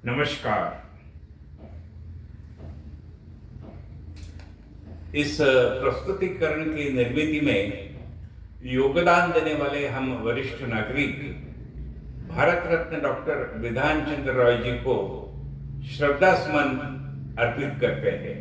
नमस्कार। इस प्रस्तुतिकरण की निर्मिति में योगदान देने वाले हम वरिष्ठ नागरिक भारत रत्न डॉक्टर विधान चंद्र रॉय जी को श्रद्धा सुमन अर्पित करते हैं।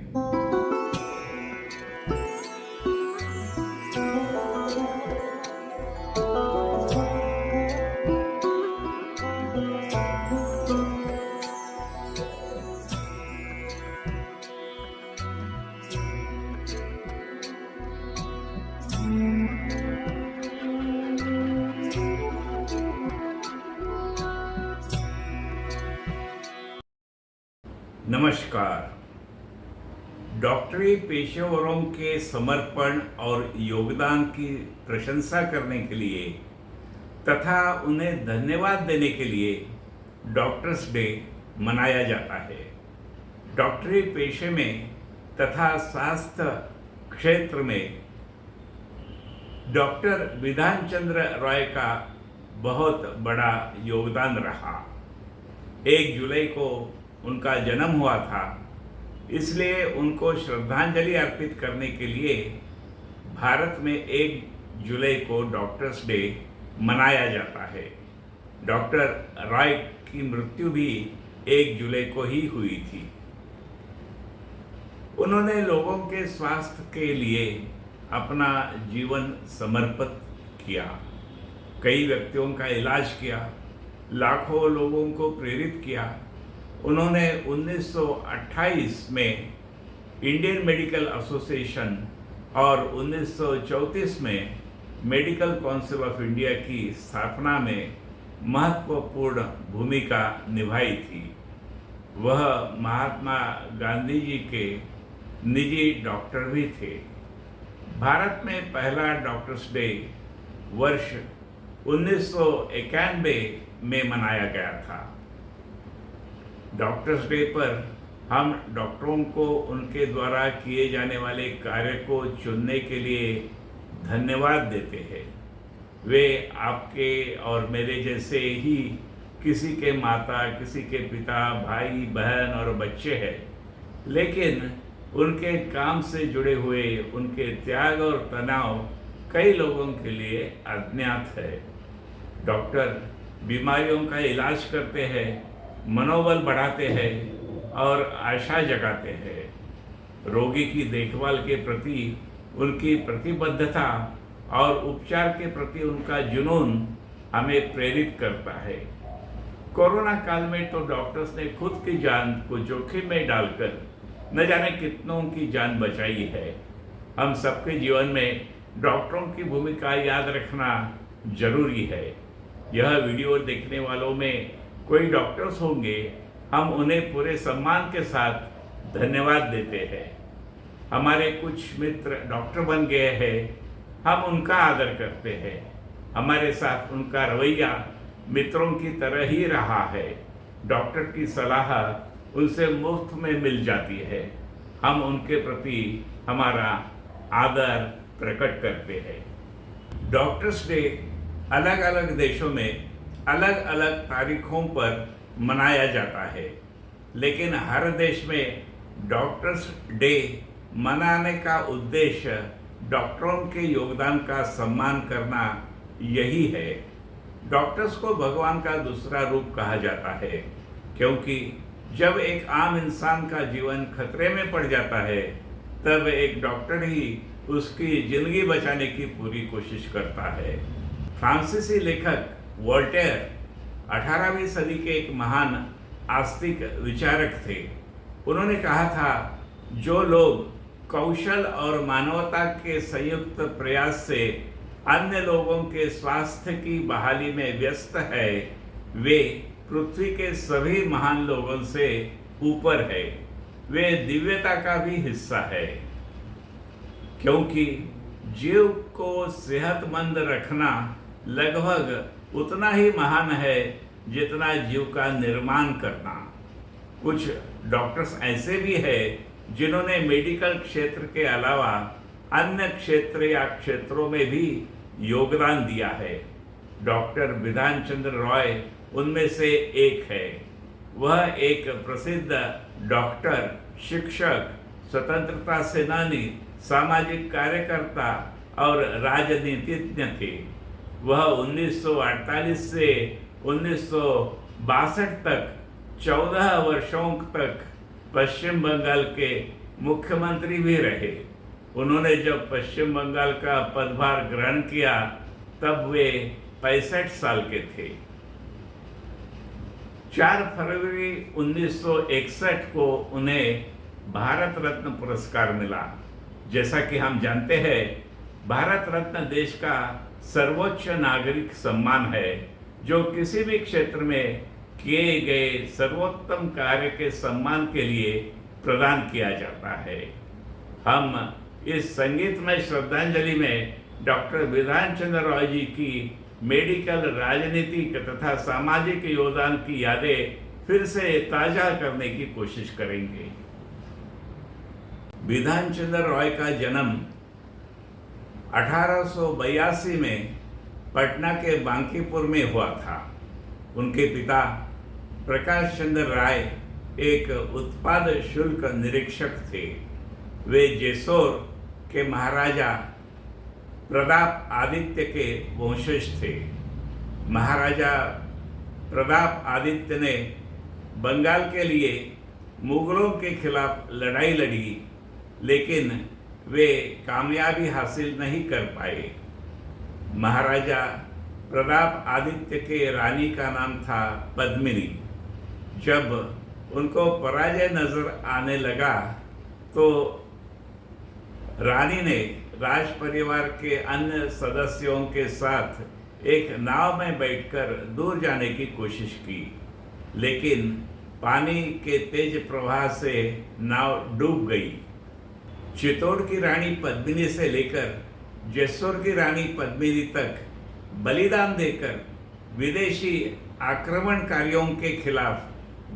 नमस्कार। डॉक्टरी पेशेवरों के समर्पण और योगदान की प्रशंसा करने के लिए तथा उन्हें धन्यवाद देने के लिए डॉक्टर्स डे मनाया जाता है। डॉक्टरी पेशे में तथा स्वास्थ्य क्षेत्र में डॉक्टर विधान चंद्र रॉय का बहुत बड़ा योगदान रहा। 1 जुलाई को उनका जन्म हुआ था, इसलिए उनको श्रद्धांजलि अर्पित करने के लिए भारत में 1 जुलाई को डॉक्टर्स डे मनाया जाता है। डॉक्टर रॉय की मृत्यु भी 1 जुलाई को ही हुई थी। उन्होंने लोगों के स्वास्थ्य के लिए अपना जीवन समर्पित किया, कई व्यक्तियों का इलाज किया, लाखों लोगों को प्रेरित किया। उन्होंने 1928 में इंडियन मेडिकल एसोसिएशन और 1934 में मेडिकल काउंसिल ऑफ इंडिया की स्थापना में महत्वपूर्ण भूमिका निभाई थी। वह महात्मा गांधी जी के निजी डॉक्टर भी थे। भारत में पहला डॉक्टर्स डे वर्ष 1991 में मनाया गया था। डॉक्टर्स डे पर हम डॉक्टरों को उनके द्वारा किए जाने वाले कार्य को चुनने के लिए धन्यवाद देते हैं। वे आपके और मेरे जैसे ही किसी के माता, किसी के पिता, भाई बहन और बच्चे हैं, लेकिन उनके काम से जुड़े हुए उनके त्याग और तनाव कई लोगों के लिए अज्ञात है। डॉक्टर बीमारियों का इलाज करते हैं, मनोबल बढ़ाते हैं और आशा जगाते हैं। रोगी की देखभाल के प्रति उनकी प्रतिबद्धता और उपचार के प्रति उनका जुनून हमें प्रेरित करता है। कोरोना काल में तो डॉक्टर्स ने खुद की जान को जोखिम में डालकर न जाने कितनों की जान बचाई है। हम सबके जीवन में डॉक्टरों की भूमिका याद रखना जरूरी है। यह वीडियो देखने वालों में कोई डॉक्टर्स होंगे, हम उन्हें पूरे सम्मान के साथ धन्यवाद देते हैं। हमारे कुछ मित्र डॉक्टर बन गए हैं, हम उनका आदर करते हैं। हमारे साथ उनका रवैया मित्रों की तरह ही रहा है। डॉक्टर की सलाह उनसे मुफ्त में मिल जाती है। हम उनके प्रति हमारा आदर प्रकट करते हैं। डॉक्टर्स डे अलग अलग देशों में अलग अलग तारीखों पर मनाया जाता है, लेकिन हर देश में डॉक्टर्स डे मनाने का उद्देश्य डॉक्टरों के योगदान का सम्मान करना यही है। डॉक्टर्स को भगवान का दूसरा रूप कहा जाता है, क्योंकि जब एक आम इंसान का जीवन खतरे में पड़ जाता है, तब एक डॉक्टर ही उसकी जिंदगी बचाने की पूरी कोशिश करता है। फ्रांसीसी लेखक वोल्टेयर 18वीं सदी के एक महान आस्तिक विचारक थे। उन्होंने कहा था, जो लोग कौशल और मानवता के संयुक्त प्रयास से अन्य लोगों के स्वास्थ्य की बहाली में व्यस्त है, वे पृथ्वी के सभी महान लोगों से ऊपर है। वे दिव्यता का भी हिस्सा है, क्योंकि जीव को सेहतमंद रखना लगभग उतना ही महान है जितना जीव का निर्माण करना। कुछ डॉक्टर्स ऐसे भी हैं जिन्होंने मेडिकल क्षेत्र के अलावा अन्य क्षेत्र या क्षेत्रों में भी योगदान दिया है। डॉक्टर विधान चंद्र रॉय उनमें से एक है। वह एक प्रसिद्ध डॉक्टर, शिक्षक, स्वतंत्रता सेनानी, सामाजिक कार्यकर्ता और राजनीतिज्ञ थे। वह 1948 से 1962 तक 14 वर्षों तक पश्चिम बंगाल के मुख्यमंत्री भी रहे। उन्होंने जब पश्चिम बंगाल का पदभार ग्रहण किया तब वे 65 साल के थे। 4 फरवरी 1961 को उन्हें भारत रत्न पुरस्कार मिला। जैसा कि हम जानते हैं, भारत रत्न देश का सर्वोच्च नागरिक सम्मान है, जो किसी भी क्षेत्र में किए गए सर्वोत्तम कार्य के सम्मान के लिए प्रदान किया जाता है। हम इस संगीतमय श्रद्धांजलि में डॉक्टर बिधान चंद्र रॉय जी की मेडिकल, राजनीतिक तथा सामाजिक योगदान की यादें फिर से ताजा करने की कोशिश करेंगे। बिधान चंद्र रॉय का जन्म 1882 में पटना के बांकीपुर में हुआ था। उनके पिता प्रकाश चंद्र राय एक उत्पाद शुल्क निरीक्षक थे। वे जेसोर के महाराजा प्रताप आदित्य के वंशज थे। महाराजा प्रताप आदित्य ने बंगाल के लिए मुगलों के खिलाफ लड़ाई लड़ी, लेकिन वे कामयाबी हासिल नहीं कर पाए। महाराजा प्रताप आदित्य के रानी का नाम था पद्मिनी। जब उनको पराजय नजर आने लगा तो रानी ने राज परिवार के अन्य सदस्यों के साथ एक नाव में बैठकर दूर जाने की कोशिश की, लेकिन पानी के तेज प्रवाह से नाव डूब गई। चित्तौड़ की रानी पद्मिनी से लेकर जैसोर की रानी पद्मिनी तक बलिदान देकर विदेशी आक्रमणकारियों के खिलाफ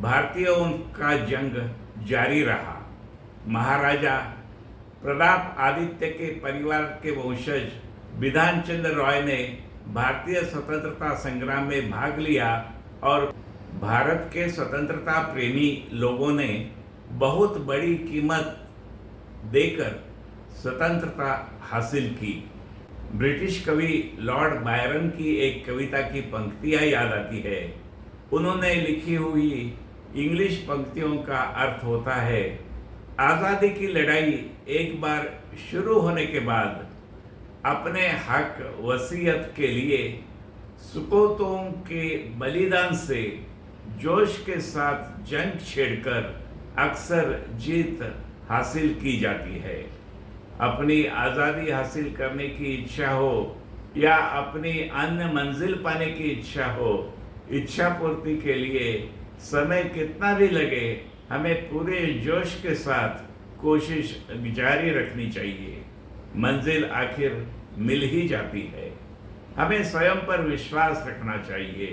भारतीयों का जंग जारी रहा। महाराजा प्रताप आदित्य के परिवार के वंशज बिधान चंद्र रॉय ने भारतीय स्वतंत्रता संग्राम में भाग लिया और भारत के स्वतंत्रता प्रेमी लोगों ने बहुत बड़ी कीमत देकर स्वतंत्रता हासिल की। ब्रिटिश कवि लॉर्ड बायरन की एक कविता की पंक्तियां याद आती है। उन्होंने लिखी हुई इंग्लिश पंक्तियों का अर्थ होता है, आज़ादी की लड़ाई एक बार शुरू होने के बाद अपने हक वसीयत के लिए सुपूतों के बलिदान से जोश के साथ जंग छेड़कर अक्सर जीत हासिल की जाती है। अपनी आज़ादी हासिल करने की इच्छा हो या अपनी अन्य मंजिल पाने की इच्छा हो, इच्छा पूर्ति के लिए समय कितना भी लगे, हमें पूरे जोश के साथ कोशिश जारी रखनी चाहिए। मंजिल आखिर मिल ही जाती है। हमें स्वयं पर विश्वास रखना चाहिए।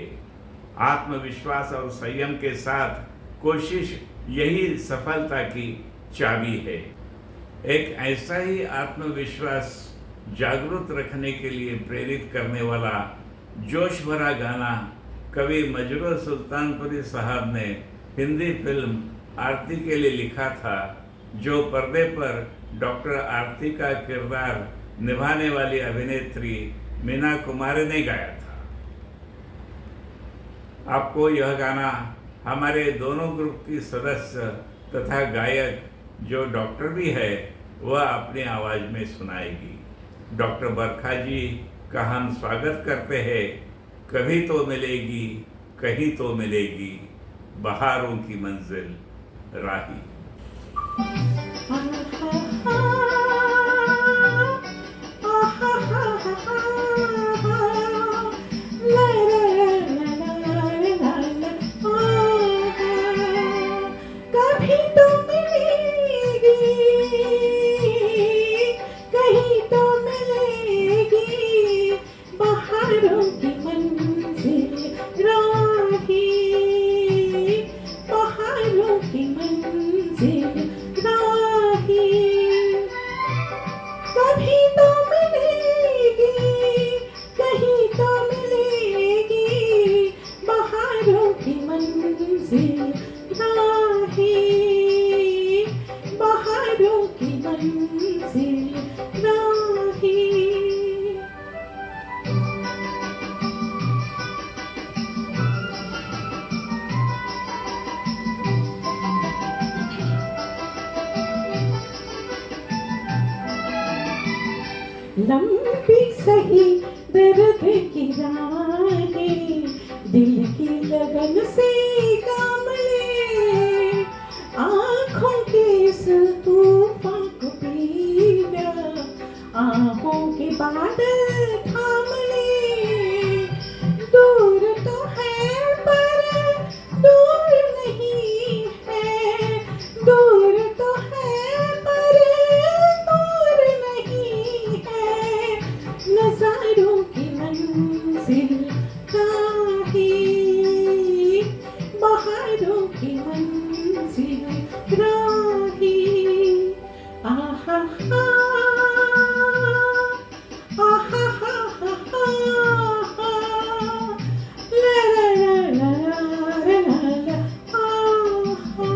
आत्मविश्वास और संयम के साथ कोशिश यही सफलता की चाबी है। एक ऐसा ही आत्मविश्वास जागरूक रखने के लिए प्रेरित करने वाला जोश भरा गाना कवि मजरूर सुल्तानपुरी साहब ने हिंदी फिल्म आरती के लिए लिखा था, जो पर्दे पर डॉक्टर आरती का किरदार निभाने वाली अभिनेत्री मीना कुमारी ने गाया था। आपको यह गाना हमारे दोनों ग्रुप की सदस्य तथा गायक जो डॉक्टर भी है वह अपनी आवाज़ में सुनाएगी। डॉक्टर बरखा जी का हम स्वागत करते हैं। कभी तो मिलेगी, कहीं तो मिलेगी, बहारों की मंजिल राही। पहाड़ों की मंजिल लंबी सही दर्द की राहें, दिल की लगन से काम ले, आँखों के इस तूफान को पी जा, आँखों के बादल थाम ले। दूर तो है पर दूर नहीं है, दूर तो है पर दूर नहीं है, नज़ारों की मंजिल राही, बहारों की मंजिल राही। आहा हा, आहा हा हा हा, ला ला ला ला ला ला, आहा।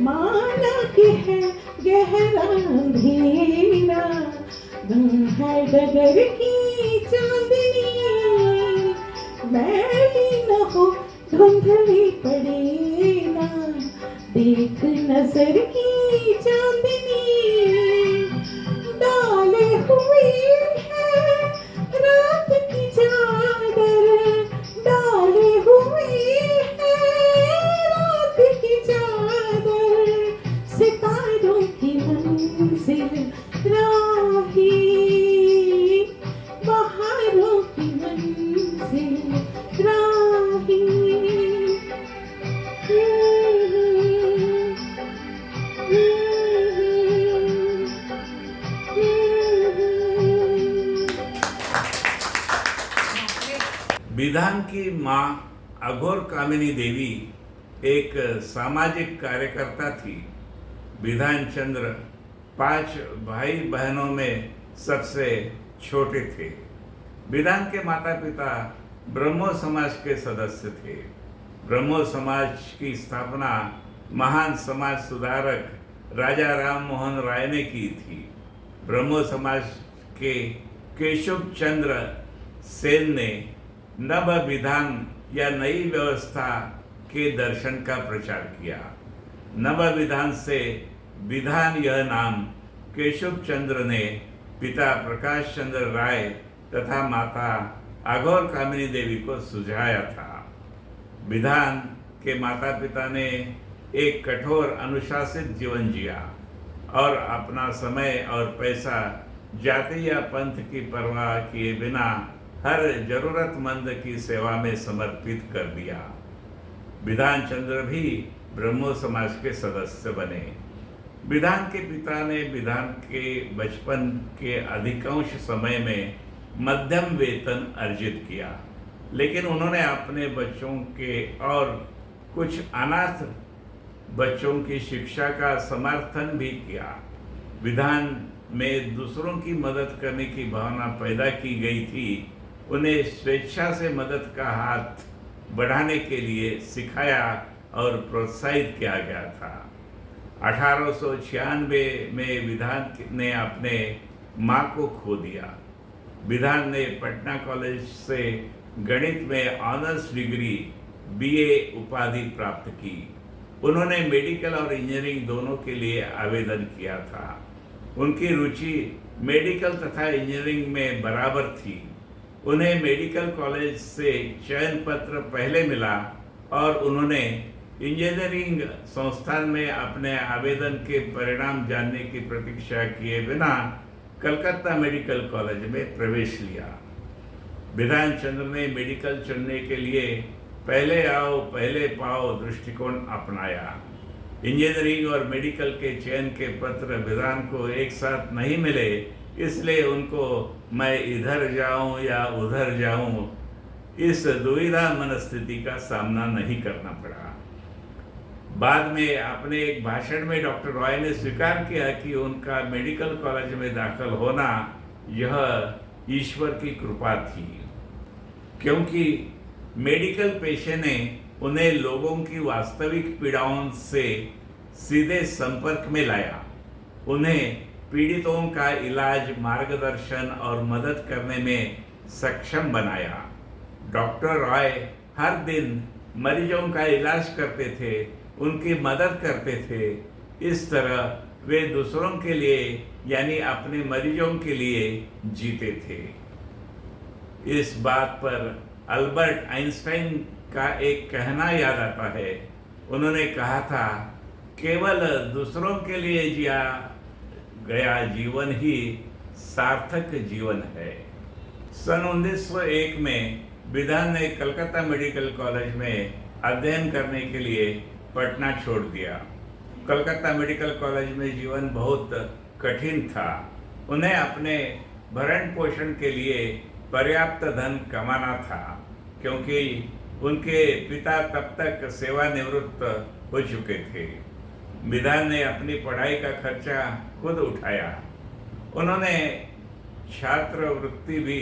माना कि है गहरा अंधेरा, गुम है डगर की चांदनी, मैली न हो धुंधली पड़े ना, देख नजर की चांदनी। डाले हुए है रात की चादर, डाले हुए है रात की चादर, सितारों की मंजिल राही, बहारों की मंजिल राही। विधान की माँ अघोर कामिनी देवी एक सामाजिक कार्यकर्ता थी। विधान चंद्र 5 भाई बहनों में सबसे छोटे थे। विधान के माता पिता ब्रह्मो समाज के सदस्य थे। ब्रह्मो समाज की स्थापना महान समाज सुधारक राजा राम मोहन राय ने की थी। ब्रह्मो समाज के केशव चंद्र सेन ने नव विधान या नई व्यवस्था के दर्शन का प्रचार किया। नव विधान से विधान यह नाम केशव चंद्र ने पिता प्रकाश चंद्र राय तथा माता अघोर कामिनी देवी को सुझाया था। विधान के माता पिता ने एक कठोर अनुशासित जीवन जिया और अपना समय और पैसा जाति या पंथ की परवाह किए बिना हर जरूरतमंद की सेवा में समर्पित कर दिया। विधान चंद्र भी ब्रह्मो समाज के सदस्य बने। विधान के पिता ने विधान के बचपन के अधिकांश समय में मध्यम वेतन अर्जित किया, लेकिन उन्होंने अपने बच्चों के और कुछ अनाथ बच्चों की शिक्षा का समर्थन भी किया। विधान में दूसरों की मदद करने की भावना पैदा की गई थी। उन्हें स्वेच्छा से मदद का हाथ बढ़ाने के लिए सिखाया और प्रोत्साहित किया गया था। 1896 में विधान ने अपने माँ को खो दिया। विधान ने पटना कॉलेज से गणित में ऑनर्स डिग्री बीए उपाधि प्राप्त की। उन्होंने मेडिकल और इंजीनियरिंग दोनों के लिए आवेदन किया था। उनकी रुचि मेडिकल तथा इंजीनियरिंग में बराबर थी। उन्हें मेडिकल कॉलेज से चयन पत्र पहले मिला और उन्होंने इंजीनियरिंग संस्थान में अपने आवेदन के परिणाम जानने की प्रतीक्षा किए बिना कलकत्ता मेडिकल कॉलेज में प्रवेश लिया। विधान चंद्र ने मेडिकल चुनने के लिए पहले आओ पहले पाओ दृष्टिकोण अपनाया। इंजीनियरिंग और मेडिकल के चयन के पत्र विधान को एक साथ नहीं मिले, इसलिए उनको मैं इधर जाऊं या उधर जाऊं इस दुविधा मनस्थिति का सामना नहीं करना पड़ा। बाद में अपने एक भाषण में डॉक्टर रॉय ने स्वीकार किया कि उनका मेडिकल कॉलेज में दाखिल होना यह ईश्वर की कृपा थी, क्योंकि मेडिकल पेशे ने उन्हें लोगों की वास्तविक पीड़ाओं से सीधे संपर्क में लाया। उन्हें पीड़ितों का इलाज, मार्गदर्शन और मदद करने में सक्षम बनाया। डॉक्टर रॉय हर दिन मरीजों का इलाज करते थे, उनकी मदद करते थे। इस तरह वे दूसरों के लिए यानी अपने मरीजों के लिए जीते थे। इस बात पर अल्बर्ट आइंस्टाइन का एक कहना याद आता है। उन्होंने कहा था, केवल दूसरों के लिए जिया गया जीवन ही सार्थक जीवन है। सन 1901 में विधान ने कलकत्ता मेडिकल कॉलेज में अध्ययन करने के लिए पटना छोड़ दिया। कलकत्ता मेडिकल कॉलेज में जीवन बहुत कठिन था। उन्हें अपने भरण पोषण के लिए पर्याप्त धन कमाना था, क्योंकि उनके पिता तब तक सेवानिवृत्त हो चुके थे। विधान ने अपनी पढ़ाई का खर्चा खुद उठाया। उन्होंने छात्रवृत्ति भी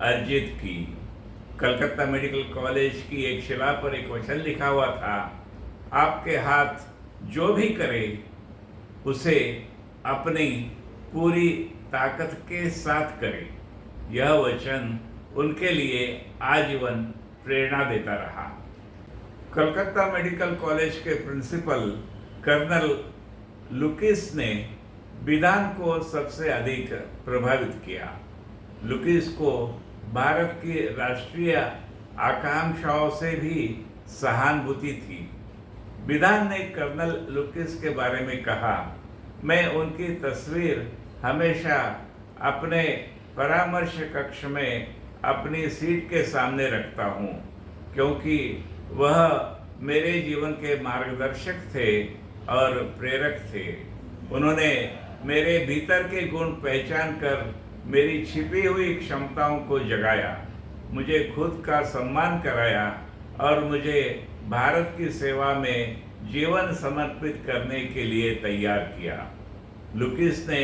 अर्जित की। कलकत्ता मेडिकल कॉलेज की एक शिला पर एक वचन लिखा हुआ था, आपके हाथ जो भी करे उसे अपनी पूरी ताकत के साथ करे। यह वचन उनके लिए आजीवन प्रेरणा देता रहा। कलकत्ता मेडिकल कॉलेज के प्रिंसिपल कर्नल लुकिस ने विधान को सबसे अधिक प्रभावित किया। लुकिस को भारत की राष्ट्रीय आकांक्षाओं से भी सहानुभूति थी। विधान ने कर्नल लुकिस के बारे में कहा, मैं उनकी तस्वीर हमेशा अपने परामर्श कक्ष में अपनी सीट के सामने रखता हूँ, क्योंकि वह मेरे जीवन के मार्गदर्शक थे और प्रेरक थे। उन्होंने मेरे भीतर के गुण पहचान कर मेरी छिपी हुई क्षमताओं को जगाया, मुझे खुद का सम्मान कराया और मुझे भारत की सेवा में जीवन समर्पित करने के लिए तैयार किया। लुकिस ने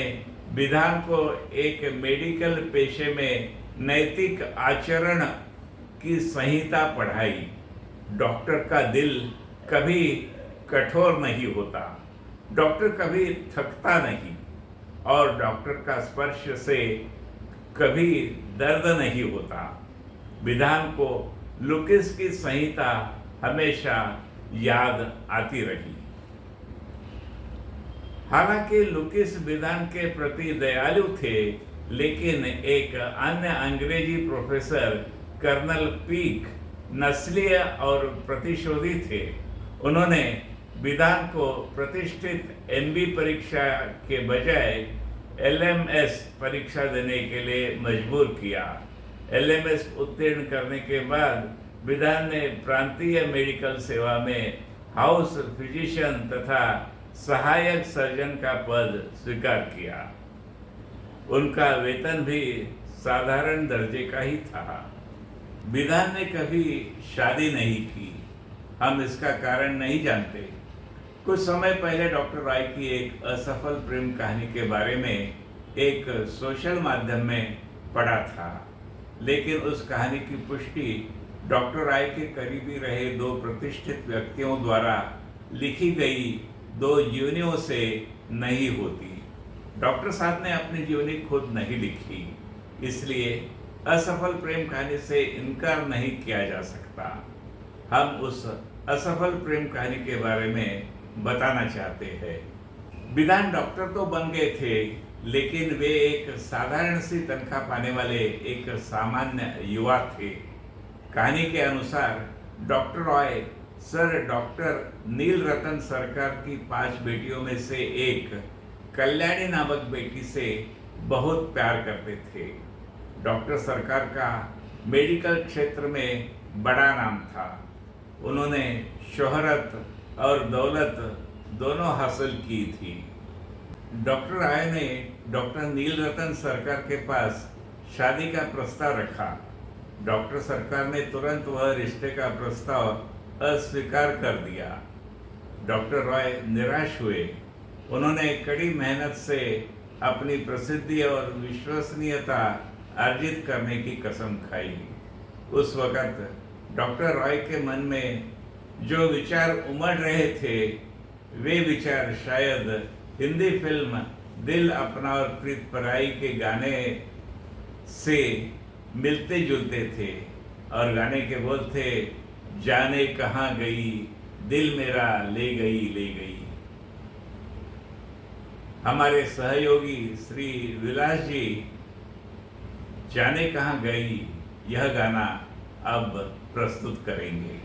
विधान को एक मेडिकल पेशे में नैतिक आचरण की संहिता पढ़ाई। डॉक्टर का दिल कभी कठोर नहीं होता, डॉक्टर कभी थकता नहीं और डॉक्टर का स्पर्श से कभी दर्द नहीं होता। विधान को लुकिस की संहिता हमेशा याद आती रही। हालांकि लुकिस विधान के प्रति दयालु थे, लेकिन एक अन्य अंग्रेजी प्रोफेसर कर्नल पीक नस्लीय और प्रतिशोधी थे। उन्होंने विधान को प्रतिष्ठित एमबी परीक्षा के बजाय एलएमएस परीक्षा देने के लिए मजबूर किया। एलएमएस उत्तीर्ण करने के बाद विधान ने प्रांतीय मेडिकल सेवा में हाउस फिजिशियन तथा सहायक सर्जन का पद स्वीकार किया। उनका वेतन भी साधारण दर्जे का ही था। विधान ने कभी शादी नहीं की। हम इसका कारण नहीं जानते। कुछ समय पहले डॉक्टर राय की एक असफल प्रेम कहानी के बारे में एक सोशल माध्यम में पढ़ा था, लेकिन उस कहानी की पुष्टि डॉक्टर राय के करीबी रहे दो प्रतिष्ठित व्यक्तियों द्वारा लिखी गई दो जीवनियों से नहीं होती। डॉक्टर साहब ने अपनी जीवनी खुद नहीं लिखी, इसलिए असफल प्रेम कहानी से इनकार नहीं किया जा सकता। हम उस असफल प्रेम कहानी के बारे में बताना चाहते हैं। विधान डॉक्टर तो बन गए थे, लेकिन वे एक साधारण सी तनख्वाह पाने वाले एक सामान्य युवा थे। कहानी के अनुसार डॉक्टर रॉय सर डॉक्टर नील रतन सरकार की 5 बेटियों में से एक कल्याणी नामक बेटी से बहुत प्यार करते थे। डॉक्टर सरकार का मेडिकल क्षेत्र में बड़ा नाम था। उन्होंने शोहरत और दौलत दोनों हासिल की थी। डॉक्टर राय ने डॉक्टर नील रतन सरकार के पास शादी का प्रस्ताव रखा। डॉक्टर सरकार ने तुरंत वह रिश्ते का प्रस्ताव अस्वीकार कर दिया। डॉक्टर रॉय निराश हुए। उन्होंने कड़ी मेहनत से अपनी प्रसिद्धि और विश्वसनीयता अर्जित करने की कसम खाई। उस वक़्त डॉक्टर रॉय के मन में जो विचार उमड़ रहे थे, वे विचार शायद हिंदी फिल्म दिल अपना और प्रीत पराई के गाने से मिलते जुलते थे। और गाने के बोल थे, जाने कहाँ गई दिल मेरा ले गई ले गई। हमारे सहयोगी श्री विलास जी जाने कहाँ गई यह गाना अब प्रस्तुत करेंगे।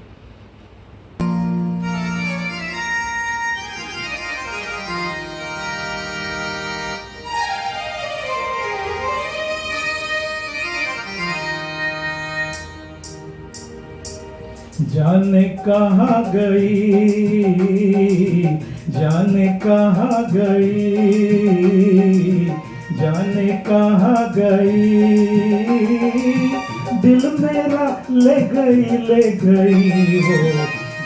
जाने कहाँ गई, जाने कहाँ गई, जाने कहाँ गई, दिल मेरा ले गई हो,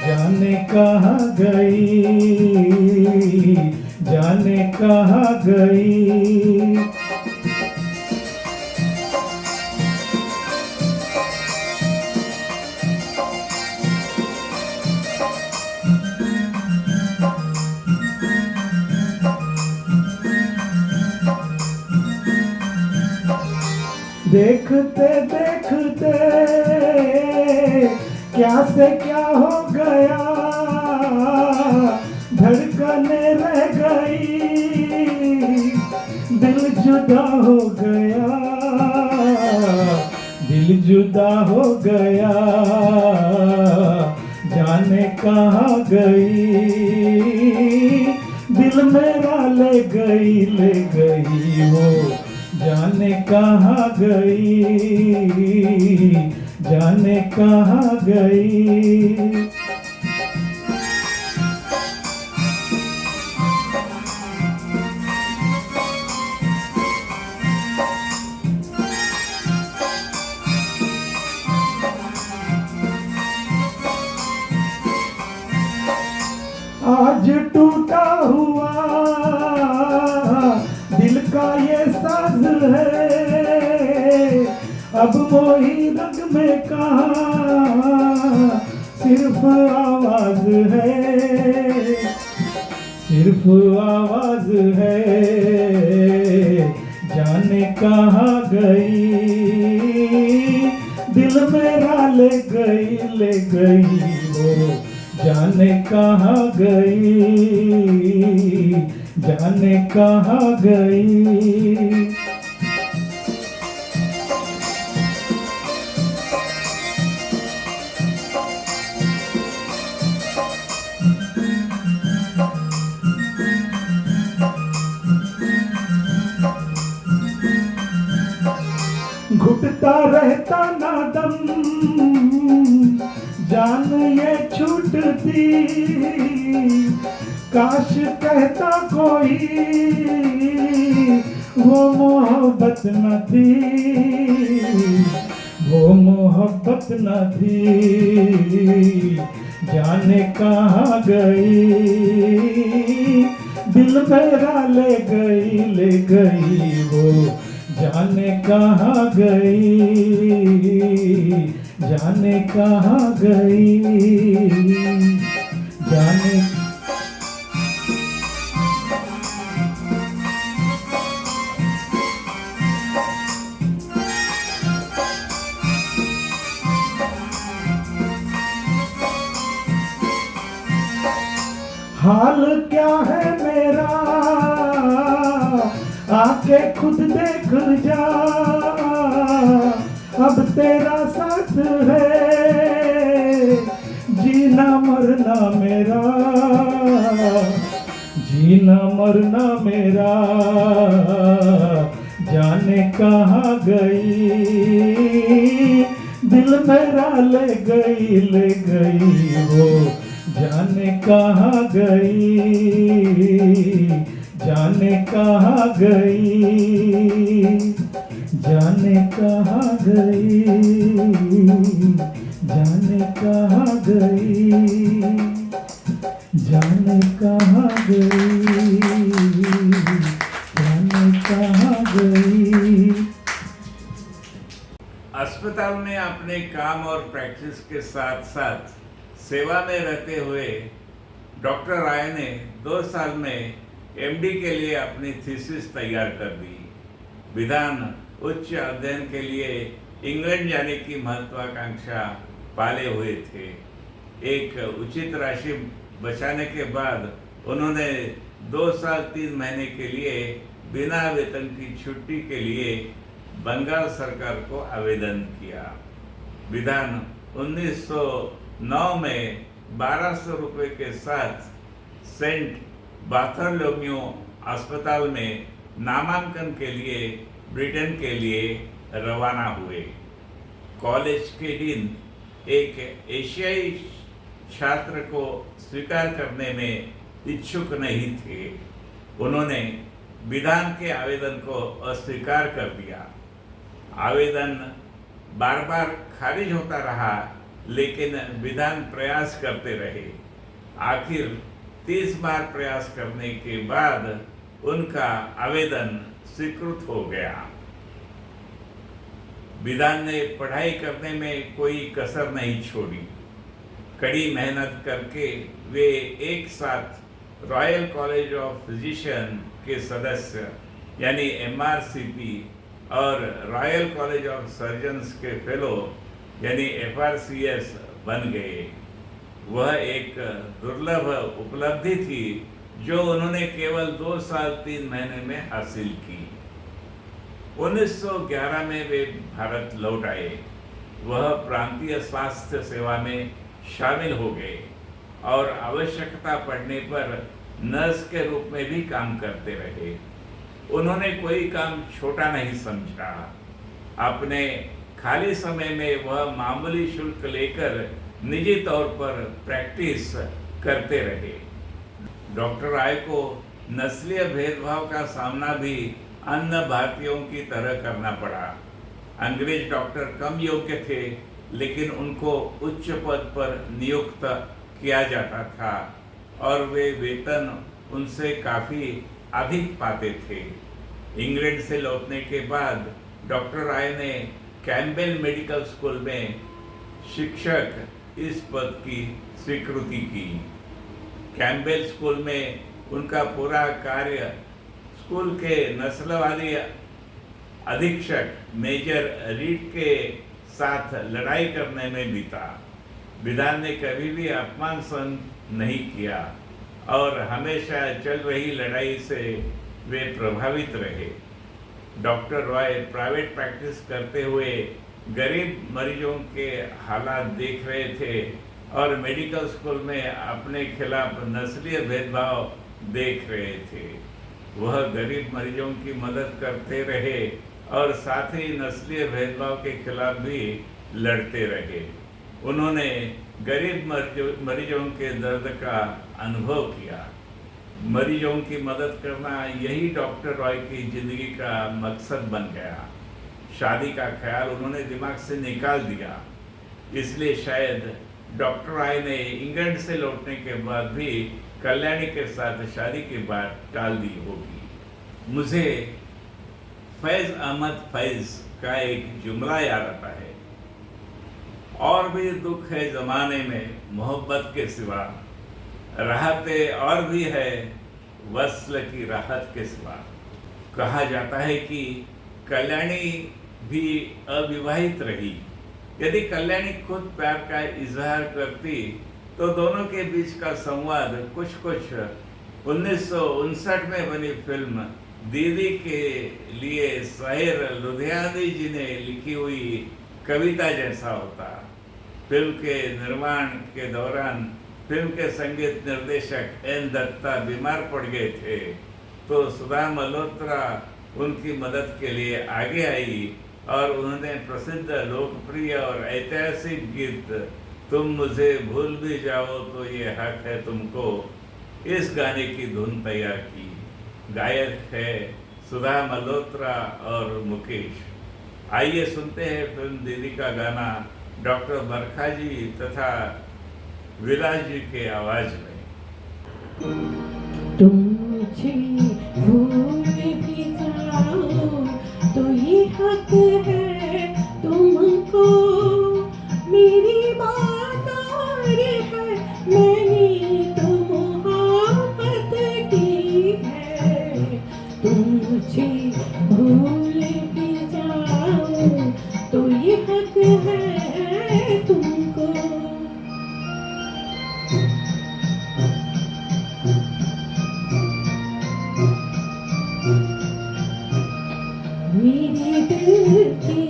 जाने कहाँ गई, जाने कहाँ गई। देखते देखते क्या से क्या हो गया, धड़कने रह गई, दिल जुदा हो गया, दिल जुदा हो गया, जाने कहाँ गई, दिल मेरा ले गई वो, जाने कहाँ गई, जाने कहाँ गई। आज टूटा हुआ दिल का ये साज है, अब मोही रंग में कहाँ सिर्फ आवाज है, सिर्फ आवाज है, जाने कहाँ गई, दिल मेरा ले गई वो, जाने कहाँ गई, जाने कहाँ गई। घुटता रहता ना दम, जान ये छूटती, काश कहता कोई वो मोहब्बत न थी, वो मोहब्बत न थी, जाने कहाँ गई, दिल मेरा ले गई वो, जाने कहाँ गई, जाने कहाँ गई, जाने। हाल क्या है मेरा आके खुद देख जा, अब तेरा साथ है, जीना मरना मेरा, जीना मरना मेरा, जाने कहाँ गई, दिल मेरा ले गई वो, जाने कहाँ गई, जाने कहाँ गई, जाने कहाँ गई, जाने कहाँ गई, जाने कहाँ गई, जाने कहाँ गई। अस्पताल में अपने काम और प्रैक्टिस के साथ साथ सेवा में रहते हुए डॉक्टर राय ने 2 साल में एमडी के लिए अपनी थीसिस तैयार कर दी। विधान उच्च अध्ययन के लिए इंग्लैंड जाने की महत्वाकांक्षा पाले हुए थे। एक उचित राशि बचाने के बाद उन्होंने 2 साल 3 महीने के लिए बिना वेतन की छुट्टी के लिए बंगाल सरकार को आवेदन किया। विधान 1909 में 1200 रुपये के साथ सेंट बार्थोलोम्यू अस्पताल में नामांकन के लिए ब्रिटेन के लिए रवाना हुए। कॉलेज के डीन एक एशियाई छात्र को स्वीकार करने में इच्छुक नहीं थे। उन्होंने विधान के आवेदन को अस्वीकार कर दिया। आवेदन बार बार खारिज होता रहा, लेकिन विधान प्रयास करते रहे। आखिर 30 बार प्रयास करने के बाद उनका आवेदन स्वीकृत हो गया। विधान ने पढ़ाई करने में कोई कसर नहीं छोड़ी। कड़ी मेहनत करके वे एक साथ रॉयल कॉलेज ऑफ फिजिशियन के सदस्य यानी MRCP और रॉयल कॉलेज ऑफ सर्जन्स के फेलो यानी FRCS बन गए। वह एक दुर्लभ उपलब्धि थी जो उन्होंने केवल 2 साल 3 महीने में हासिल की। 1911 में वे भारत लौट आए। वह प्रांतीय स्वास्थ्य सेवा में शामिल हो गए और आवश्यकता पड़ने पर नर्स के रूप में भी काम करते रहे। उन्होंने कोई काम छोटा नहीं समझा। अपने खाली समय में वह मामूली शुल्क लेकर निजी तौर पर प्रैक्टिस करते रहे। डॉक्टर राय को नस्लीय भेदभाव का सामना भी अन्य भारतीयों की तरह करना पड़ा। अंग्रेज डॉक्टर कम योग्य थे, लेकिन उनको उच्च पद पर नियुक्त किया जाता था और वे वेतन उनसे काफ़ी अधिक पाते थे। इंग्लैंड से लौटने के बाद डॉक्टर राय ने कैम्पबेल मेडिकल स्कूल में शिक्षक इस पद की स्वीकृति की। कैम्पबेल स्कूल में उनका पूरा कार्य स्कूल के नस्लवादी अधीक्षक मेजर रीड के साथ लड़ाई करने में बीता। विधान ने कभी भी अपमान सहन नहीं किया और हमेशा चल रही लड़ाई से वे प्रभावित रहे। डॉक्टर रॉय प्राइवेट प्रैक्टिस करते हुए गरीब मरीजों के हालात देख रहे थे और मेडिकल स्कूल में अपने खिलाफ नस्लीय भेदभाव देख रहे थे। वह गरीब मरीजों की मदद करते रहे और साथ ही नस्लीय भेदभाव के खिलाफ भी लड़ते रहे। उन्होंने गरीब मरीजों के दर्द का अनुभव किया। मरीजों की मदद करना यही डॉक्टर रॉय की जिंदगी का मकसद बन गया। शादी का ख्याल उन्होंने दिमाग से निकाल दिया, इसलिए शायद डॉक्टर रॉय ने इंग्लैंड से लौटने के बाद भी कल्याणी के साथ शादी की बात टाल दी होगी। मुझे फैज़ अहमद फैज़ का एक जुमला याद आता है, और भी दुख है ज़माने में मोहब्बत के सिवा, राहतें और भी है वस्ल की राहत के सिवा। कहा जाता है कि कल्याणी भी अविवाहित रही। यदि कल्याणी खुद प्यार का इजहार करती तो दोनों के बीच का संवाद कुछ 1959 में बनी फिल्म दीदी के लिए शायर लुधियानी जी ने लिखी हुई कविता जैसा होता। फिल्म के निर्माण के दौरान फिल्म के संगीत निर्देशक एन दत्ता बीमार पड़ गए थे, तो सुधा मल्होत्रा उनकी मदद के लिए आगे आई और उन्होंने प्रसिद्ध लोकप्रिय और ऐतिहासिक गीत तुम मुझे भूल भी जाओ तो ये हक है तुमको, इस गाने की धुन तैयार की। गायक है सुधा मल्होत्रा और मुकेश। आइए सुनते हैं फिल्म दीदी का गाना डॉक्टर बरखा जी तथा विलास जी के आवाज में। तुम मुझे भूल भी जाओ तो ये हक है तुमको, मेरी बात और है मैंने तो मोहब्बत की है। तुम मुझे भूल भी जाओ तो ये हक है तुमको। दिल की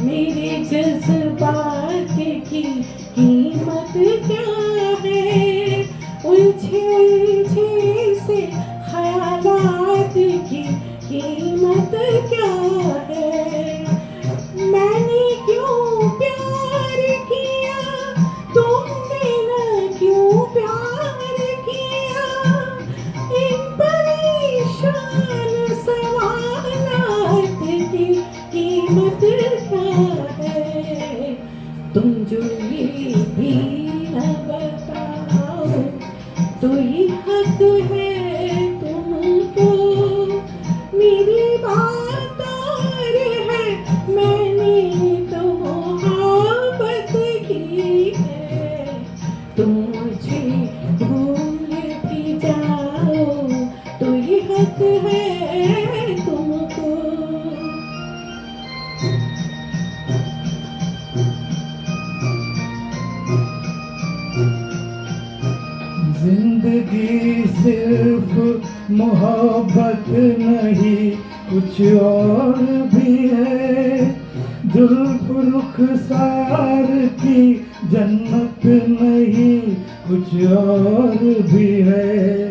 मेरे जज्बात की कीमत क्या है, उलझे उलझे से ख्यालात की कीमत क्या है। मैंने क्यों प्यार किया, तुमने न क्यों प्यार किया, इन परेशान सवालात की कीमत क्या है। तुम जो ये भी न बताओ तो ये हक है तुमको, मेरी बात और है, मैंने तो मोहब्बत की है। तुम मुझे भूल भी जाओ तो ये हक है तुमको। जिंदगी सिर्फ मोहब्बत नहीं, कुछ और भी है। जुल्फ रुखसार की जन्नत नहीं, कुछ और भी है।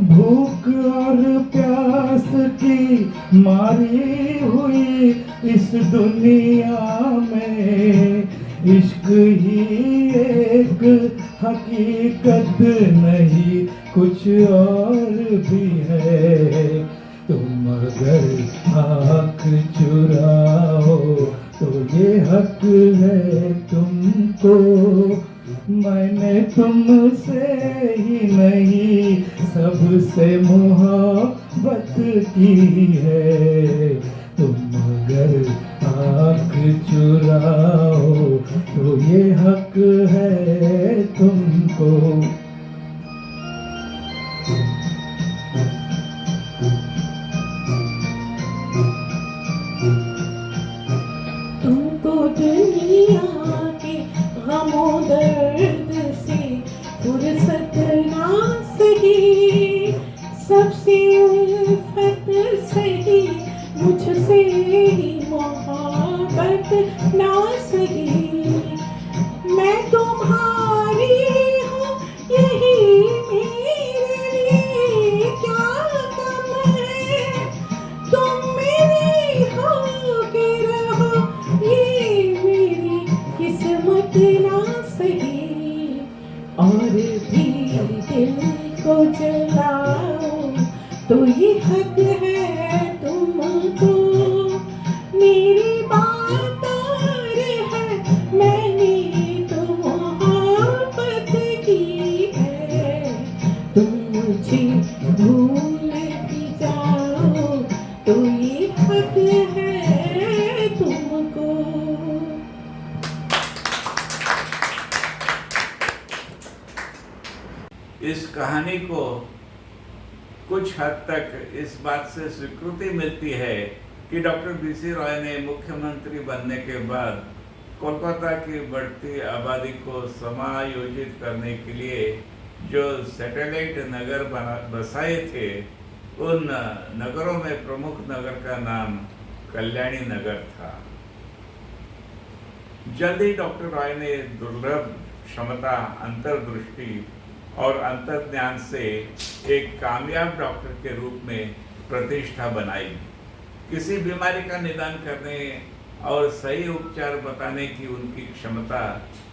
भूख और प्यास की मारी हुई इस दुनिया में, इश्क ही एक हकीकत नहीं, कुछ और भी है। तुम अगर आँख चुराओ तो ये हक है तुमको, मैंने तुमसे ही नहीं सबसे मोहब्बत की है। तुम अगर आँख चुराओ तो ये हक है तुमको। तुमको दुनिया के गमों दर्द से फुर्सत ना सही, सबसे उल्फत सही, मुझसे ही मोहब्बत ना सही। मैं तुम्हारी हूँ यही मेरे लिए क्या कम है, तुम मेरी हो के रहो ये मेरी किस्मत ना सही। और भी दिल को जलाओ तो ये हक है तुमको, मेरी बात और है, मैंने तो मोहब्बत की है। तुम मुझे भूल भी जाओ तो ये हक है तुमको। इस कहानी को कुछ हद तक इस बात से स्वीकृति मिलती है कि डॉक्टर बीसी रॉय ने मुख्यमंत्री बनने के बाद कोलकाता की बढ़ती आबादी को समायोजित करने के लिए जो सैटेलाइट नगर बसाए थे, उन नगरों में प्रमुख नगर का नाम कल्याणी नगर था। जल्दी डॉक्टर रॉय ने दुर्लभ क्षमता, अंतर्दृष्टि और अंतर्ज्ञान से एक कामयाब डॉक्टर के रूप में प्रतिष्ठा बनाई। किसी बीमारी का निदान करने और सही उपचार बताने की उनकी क्षमता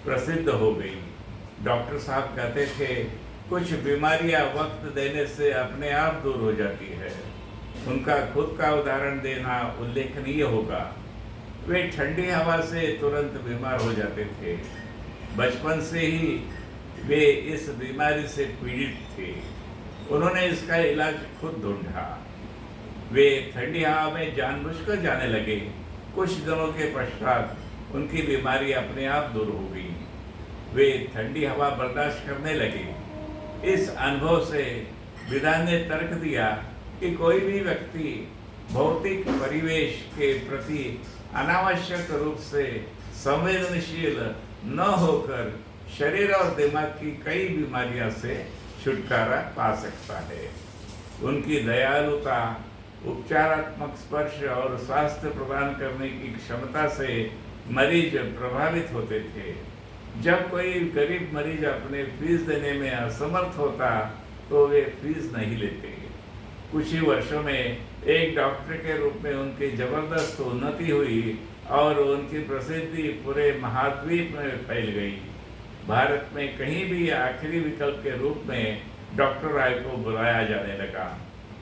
प्रसिद्ध हो गई। डॉक्टर साहब कहते थे, कुछ बीमारियां वक्त देने से अपने आप दूर हो जाती है। उनका खुद का उदाहरण देना उल्लेखनीय होगा। वे ठंडी हवा से तुरंत बीमार हो जाते थे। बचपन से ही वे इस बीमारी से पीड़ित थे। उन्होंने इसका इलाज खुद ढूंढा। वे ठंडी हवा में जानबूझकर जाने लगे। कुछ दिनों के पश्चात उनकी बीमारी अपने आप दूर हो गई। वे ठंडी हवा बर्दाश्त करने लगे। इस अनुभव से विधान ने तर्क दिया कि कोई भी व्यक्ति भौतिक परिवेश के प्रति अनावश्यक रूप से संवेदनशील न होकर शरीर और दिमाग की कई बीमारियों से छुटकारा पा सकता है। उनकी दयालुता, उपचारात्मक स्पर्श और स्वास्थ्य प्रदान करने की क्षमता से मरीज प्रभावित होते थे। जब कोई गरीब मरीज अपने फीस देने में असमर्थ होता तो वे फीस नहीं लेते। कुछ ही वर्षों में एक डॉक्टर के रूप में उनकी जबरदस्त उन्नति हुई और उनकी प्रसिद्धि पूरे महाद्वीप में फैल गई। भारत में कहीं भी आखिरी विकल्प के रूप में डॉक्टर राय को बुलाया जाने लगा।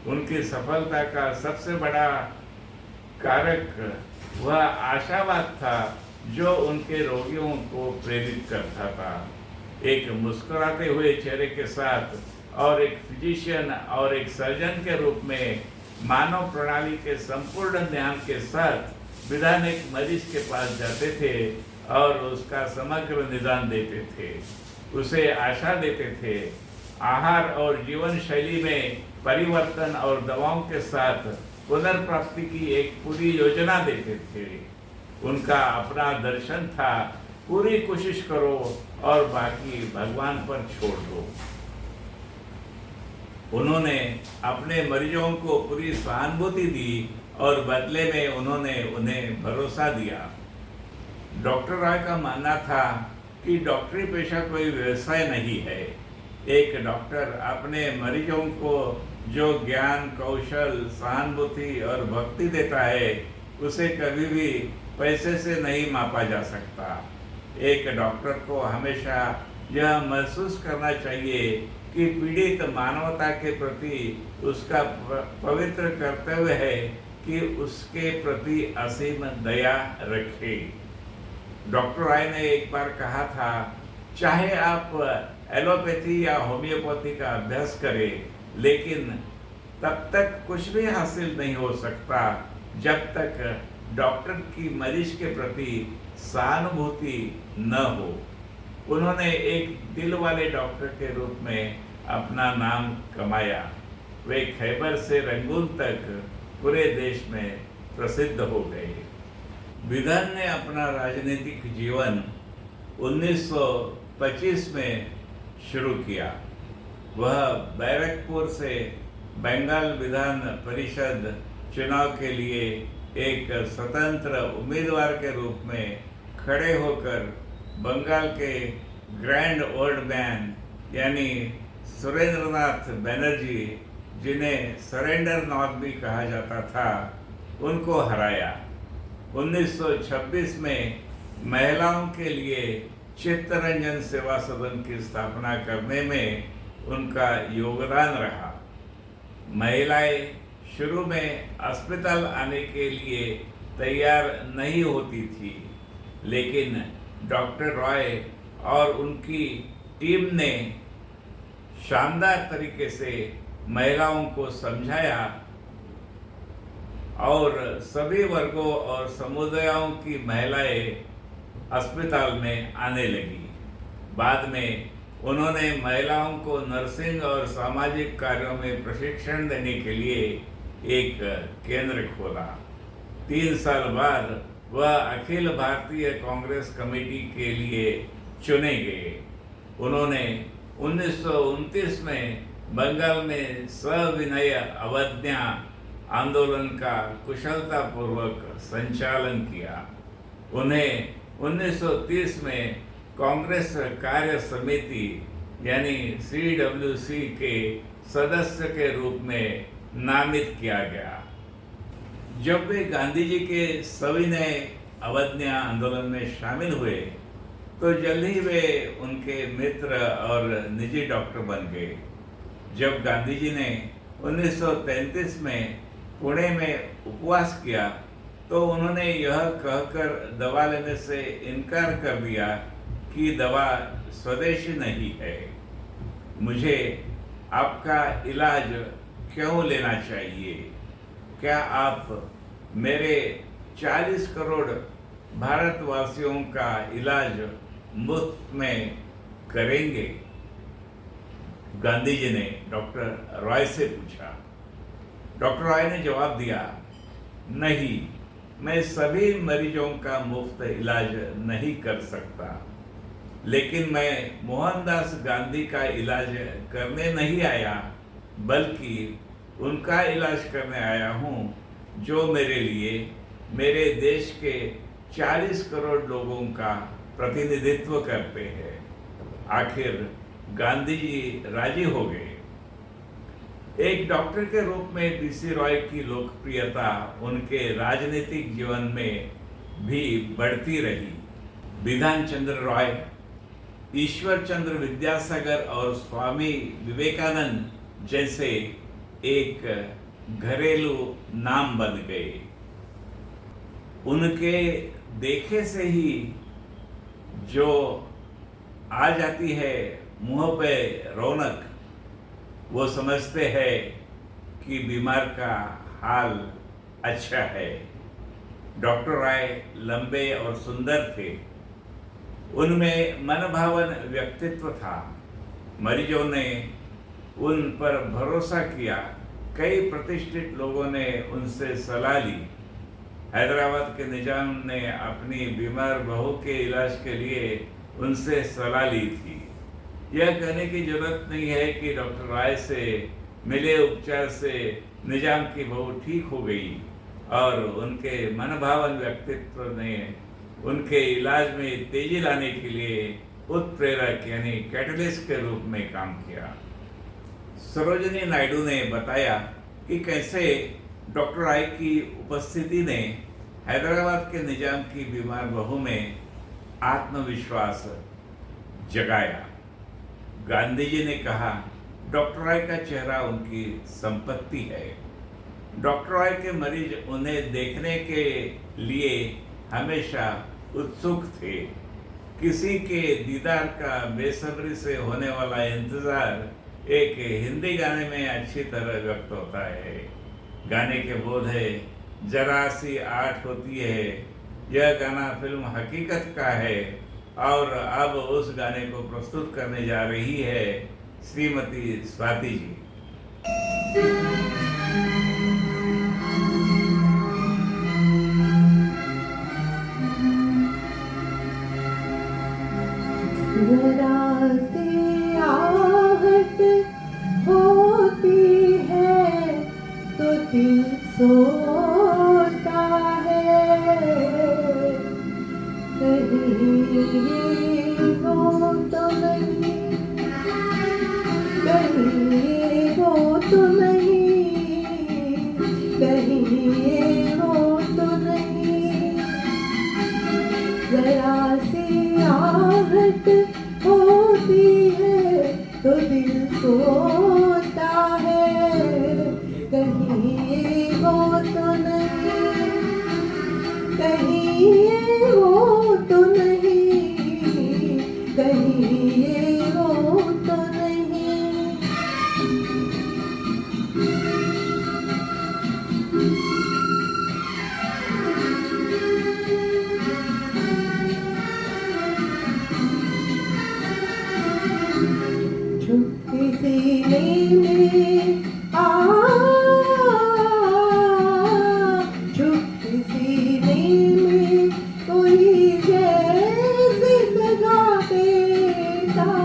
उनकी सफलता का सबसे बड़ा कारक वह आशावाद था जो उनके रोगियों को प्रेरित करता था। एक मुस्कुराते हुए चेहरे के साथ और एक फिजिशियन और एक सर्जन के रूप में मानव प्रणाली के संपूर्ण ज्ञान के साथ विधान एक मरीज के पास जाते थे और उसका समग्र निदान देते थे, उसे आशा देते थे। आहार और जीवन शैली में परिवर्तन और दवाओं के साथ पुनर्प्राप्ति की एक पूरी योजना देते थे। उनका अपना दर्शन था, पूरी कोशिश करो और बाकी भगवान पर छोड़ दो। उन्होंने अपने मरीजों को पूरी सहानुभूति दी और बदले में उन्होंने उन्हें भरोसा दिया। डॉक्टर राय का मानना था कि डॉक्टरी पेशा कोई व्यवसाय नहीं है। एक डॉक्टर अपने मरीजों को जो ज्ञान, कौशल, सहानुभूति और भक्ति देता है उसे कभी भी पैसे से नहीं मापा जा सकता। एक डॉक्टर को हमेशा यह महसूस करना चाहिए कि पीड़ित मानवता के प्रति उसका पवित्र कर्तव्य है कि उसके प्रति असीम दया रखे। डॉक्टर राय ने एक बार कहा था, चाहे आप एलोपैथी या होम्योपैथी का अभ्यास करें, लेकिन तब तक कुछ भी हासिल नहीं हो सकता जब तक डॉक्टर की मरीज के प्रति सहानुभूति न हो। उन्होंने एक दिल वाले डॉक्टर के रूप में अपना नाम कमाया। वे खैबर से रंगून तक पूरे देश में प्रसिद्ध हो गए। विधान ने अपना राजनीतिक जीवन 1925 में शुरू किया। वह बैरकपुर से बंगाल विधान परिषद चुनाव के लिए एक स्वतंत्र उम्मीदवार के रूप में खड़े होकर बंगाल के ग्रैंड ओल्ड मैन यानी सुरेंद्रनाथ बनर्जी, जिन्हें सरेंडर नॉर्थ भी कहा जाता था, उनको हराया। 1926 में महिलाओं के लिए चित्तरंजन सेवा सदन की स्थापना करने में उनका योगदान रहा। महिलाएं शुरू में अस्पताल आने के लिए तैयार नहीं होती थी, लेकिन डॉक्टर रॉय और उनकी टीम ने शानदार तरीके से महिलाओं को समझाया और सभी वर्गों और समुदायों की महिलाएं अस्पताल में आने लगी। बाद में उन्होंने महिलाओं को नर्सिंग और सामाजिक कार्यों में प्रशिक्षण देने के लिए एक केंद्र खोला। 3 साल बाद वह अखिल भारतीय कांग्रेस कमेटी के लिए चुने गए। उन्होंने 1929 में बंगाल में सविनय अवज्ञा आंदोलन का कुशलतापूर्वक संचालन किया। उन्हें 1930 में कांग्रेस कार्य समिति यानी CWC के सदस्य के रूप में नामित किया गया। जब वे गांधी जी के सविनय अवज्ञा आंदोलन में शामिल हुए तो जल्द ही वे उनके मित्र और निजी डॉक्टर बन गए। जब गांधी जी ने 1933 में पुणे में उपवास किया तो उन्होंने यह कहकर दवा लेने से इनकार कर दिया कि दवा स्वदेशी नहीं है। मुझे आपका इलाज क्यों लेना चाहिए? क्या आप मेरे 40 करोड़ भारतवासियों का इलाज मुफ्त में करेंगे? गांधी जी ने डॉक्टर रॉय से पूछा। डॉक्टर रॉय ने जवाब दिया, नहीं, मैं सभी मरीजों का मुफ्त इलाज नहीं कर सकता, लेकिन मैं मोहनदास गांधी का इलाज करने नहीं आया, बल्कि उनका इलाज करने आया हूँ जो मेरे लिए मेरे देश के 40 करोड़ लोगों का प्रतिनिधित्व करते हैं। आखिर गांधी जी राजी हो गए। एक डॉक्टर के रूप में बीसी रॉय की लोकप्रियता उनके राजनीतिक जीवन में भी बढ़ती रही। बिधान चंद्र रॉय, ईश्वर चंद्र विद्यासागर और स्वामी विवेकानंद जैसे एक घरेलू नाम बन गए। उनके देखे से ही जो आ जाती है मुंह पे रौनक, वो समझते हैं कि बीमार का हाल अच्छा है। डॉक्टर राय लंबे और सुंदर थे। उनमें मनभावन व्यक्तित्व था। मरीजों ने उन पर भरोसा किया। कई प्रतिष्ठित लोगों ने उनसे सलाह ली। हैदराबाद के निजाम ने अपनी बीमार बहू के इलाज के लिए उनसे सलाह ली थी। यह कहने की जरूरत नहीं है कि डॉक्टर राय से मिले उपचार से निजाम की बहू ठीक हो गई और उनके मनभावन व्यक्तित्व ने उनके इलाज में तेजी लाने के लिए उत्प्रेरक यानी कैटलिस्ट के रूप में काम किया। सरोजिनी नायडू ने बताया कि कैसे डॉक्टर राय की उपस्थिति ने हैदराबाद के निजाम की बीमार बहू में आत्मविश्वास जगाया। गांधी जी ने कहा, डॉक्टर राय का चेहरा उनकी संपत्ति है। डॉक्टर राय के मरीज उन्हें देखने के लिए हमेशा उत्सुक थे। किसी के दीदार का बेसब्री से होने वाला इंतजार एक हिंदी गाने में अच्छी तरह व्यक्त होता है। गाने के बोल है, जरा सी आठ होती है। यह गाना फिल्म हकीकत का है और अब उस गाने को प्रस्तुत करने जा रही है श्रीमती स्वाति जी। जरा सी आहट होती है तो दिल सोचता है, कहीं वो तो नहीं, कहीं वो तो नहीं, कहीं वो तो नहीं। जरा सी आहट होती है तो दिल सोचता है, कहीं वो तो नहीं, कहीं वो तो नहीं, कहीं वो तो नहीं। छुपके सीने में छुपके सीने में कोई जैसे सजा देता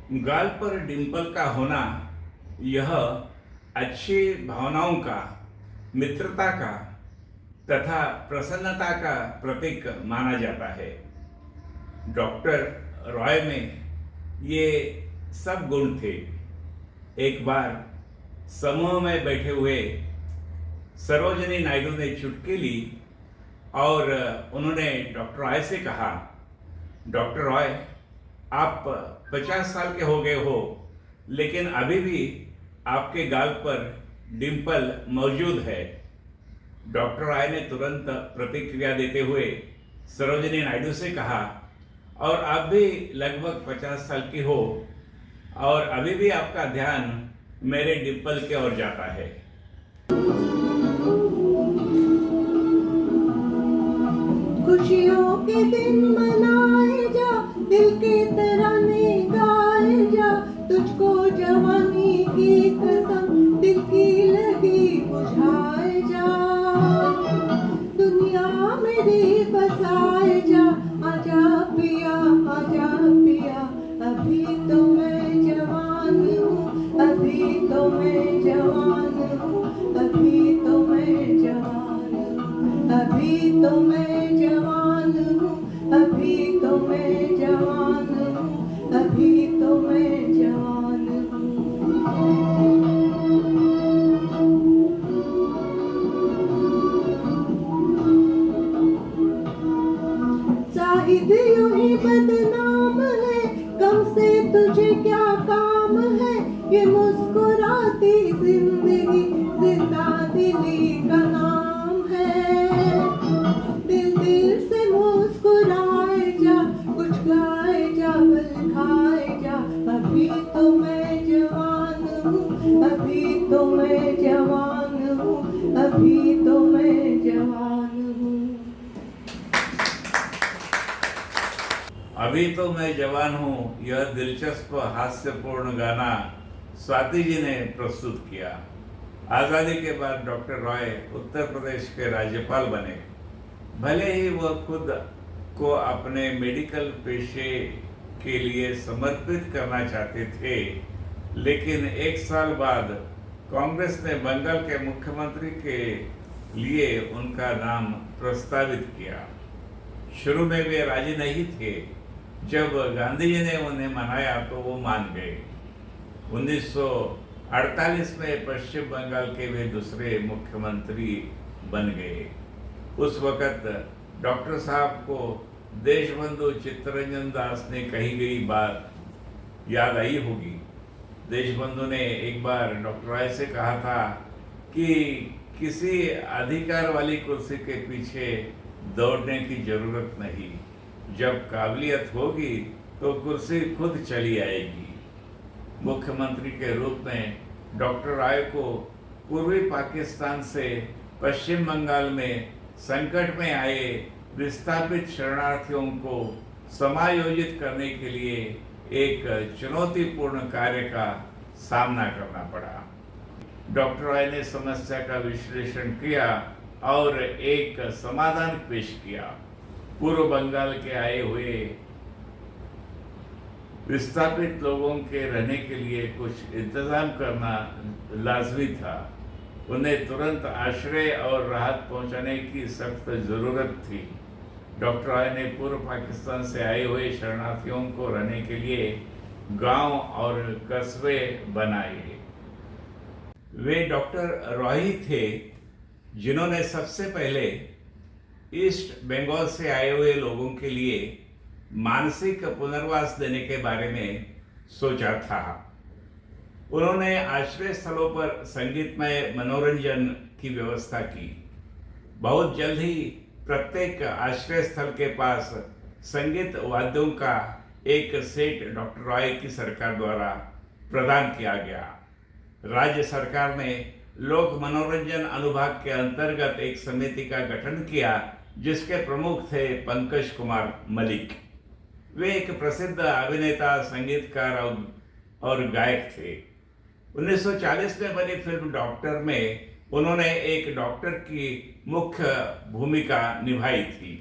गाल पर डिंपल का होना यह अच्छी भावनाओं का, मित्रता का तथा प्रसन्नता का प्रतीक माना जाता है। डॉक्टर रॉय में ये सब गुण थे। एक बार समूह में बैठे हुए सरोजिनी नायडू ने चुटकी ली और उन्होंने डॉक्टर रॉय से कहा, डॉक्टर रॉय, आप 50 साल के हो गए हो, लेकिन अभी भी आपके गाल पर डिंपल मौजूद है। डॉक्टर रॉय ने तुरंत प्रतिक्रिया देते हुए सरोजिनी नायडू से कहा, और आप भी लगभग 50 साल की हो और अभी भी आपका ध्यान मेरे डिंपल की ओर जाता है। खुशियों के दिन मनाए जा, दिल के तराने गाए जा, तुझको जवानी की कसम दिल की लगी बुझाए जा, दुनिया मेरी बसाए जा, आजा पिया अभी तो मैं जवान हूँ, अभी तो मैं जवान हूँ, अभी तो मैं जवान हूँ, अभी तो मैं जवान हूँ, अभी तो मैं जवान हूँ, अभी तो मैं जवान हूँ। जाहिद यूं ही बदनाम है, गम से तुझे क्या काम है, ये मुस्कुराती जिंदगी जिंदा दिली का नाम है, दिल दिल से मुस्कुराए जा, कुछ गाए जा, बल खाए जा, अभी तो मैं जवान हूँ, अभी तो मैं जवान हूँ, अभी तो मैं जवान हूँ। अभी तो मैं जवान हूँ, यह दिलचस्प हास्यपूर्ण गाना स्वाति जी ने प्रस्तुत किया। आज़ादी के बाद डॉक्टर रॉय उत्तर प्रदेश के राज्यपाल बने। भले ही वह खुद को अपने मेडिकल पेशे के लिए समर्पित करना चाहते थे, लेकिन एक साल बाद कांग्रेस ने बंगाल के मुख्यमंत्री के लिए उनका नाम प्रस्तावित किया। शुरू में वे राजी नहीं थे। जब गांधी जी ने उन्हें मनाया तो वो मान गए। 1948 में पश्चिम बंगाल के वे दूसरे मुख्यमंत्री बन गए। उस वक़्त डॉक्टर साहब को देशबंधु चित्तरंजन दास ने कही गई बात याद आई होगी। देशबंधु ने एक बार डॉक्टर राय से कहा था कि किसी अधिकार वाली कुर्सी के पीछे दौड़ने की जरूरत नहीं, जब काबिलियत होगी तो कुर्सी खुद चली आएगी। मुख्यमंत्री के रूप में डॉक्टर राय को पूर्वी पाकिस्तान से पश्चिम बंगाल में संकट में आए विस्थापित शरणार्थियों को समायोजित करने के लिए एक चुनौतीपूर्ण कार्य का सामना करना पड़ा। डॉक्टर राय ने समस्या का विश्लेषण किया और एक समाधान पेश किया। पूर्व बंगाल के आए हुए विस्थापित लोगों के रहने के लिए कुछ इंतजाम करना लाजमी था। उन्हें तुरंत आश्रय और राहत पहुंचाने की सख्त जरूरत थी। डॉक्टर राय ने पूर्व पाकिस्तान से आए हुए शरणार्थियों को रहने के लिए गांव और कस्बे बनाए। वे डॉक्टर रॉय ही थे जिन्होंने सबसे पहले ईस्ट बंगाल से आए हुए लोगों के लिए मानसिक पुनर्वास देने के बारे में सोचा था। उन्होंने आश्रय स्थलों पर संगीतमय मनोरंजन की व्यवस्था की। बहुत जल्द ही प्रत्येक आश्रय स्थल के पास संगीत वाद्यों का एक सेट डॉक्टर रॉय की सरकार द्वारा प्रदान किया गया। राज्य सरकार ने लोक मनोरंजन अनुभाग के अंतर्गत एक समिति का गठन किया, जिसके प्रमुख थे पंकज कुमार मलिक। वे एक प्रसिद्ध अभिनेता, संगीतकार और गायक थे। 1940 में बनी फिल्म डॉक्टर में उन्होंने एक डॉक्टर की मुख्य भूमिका निभाई थी।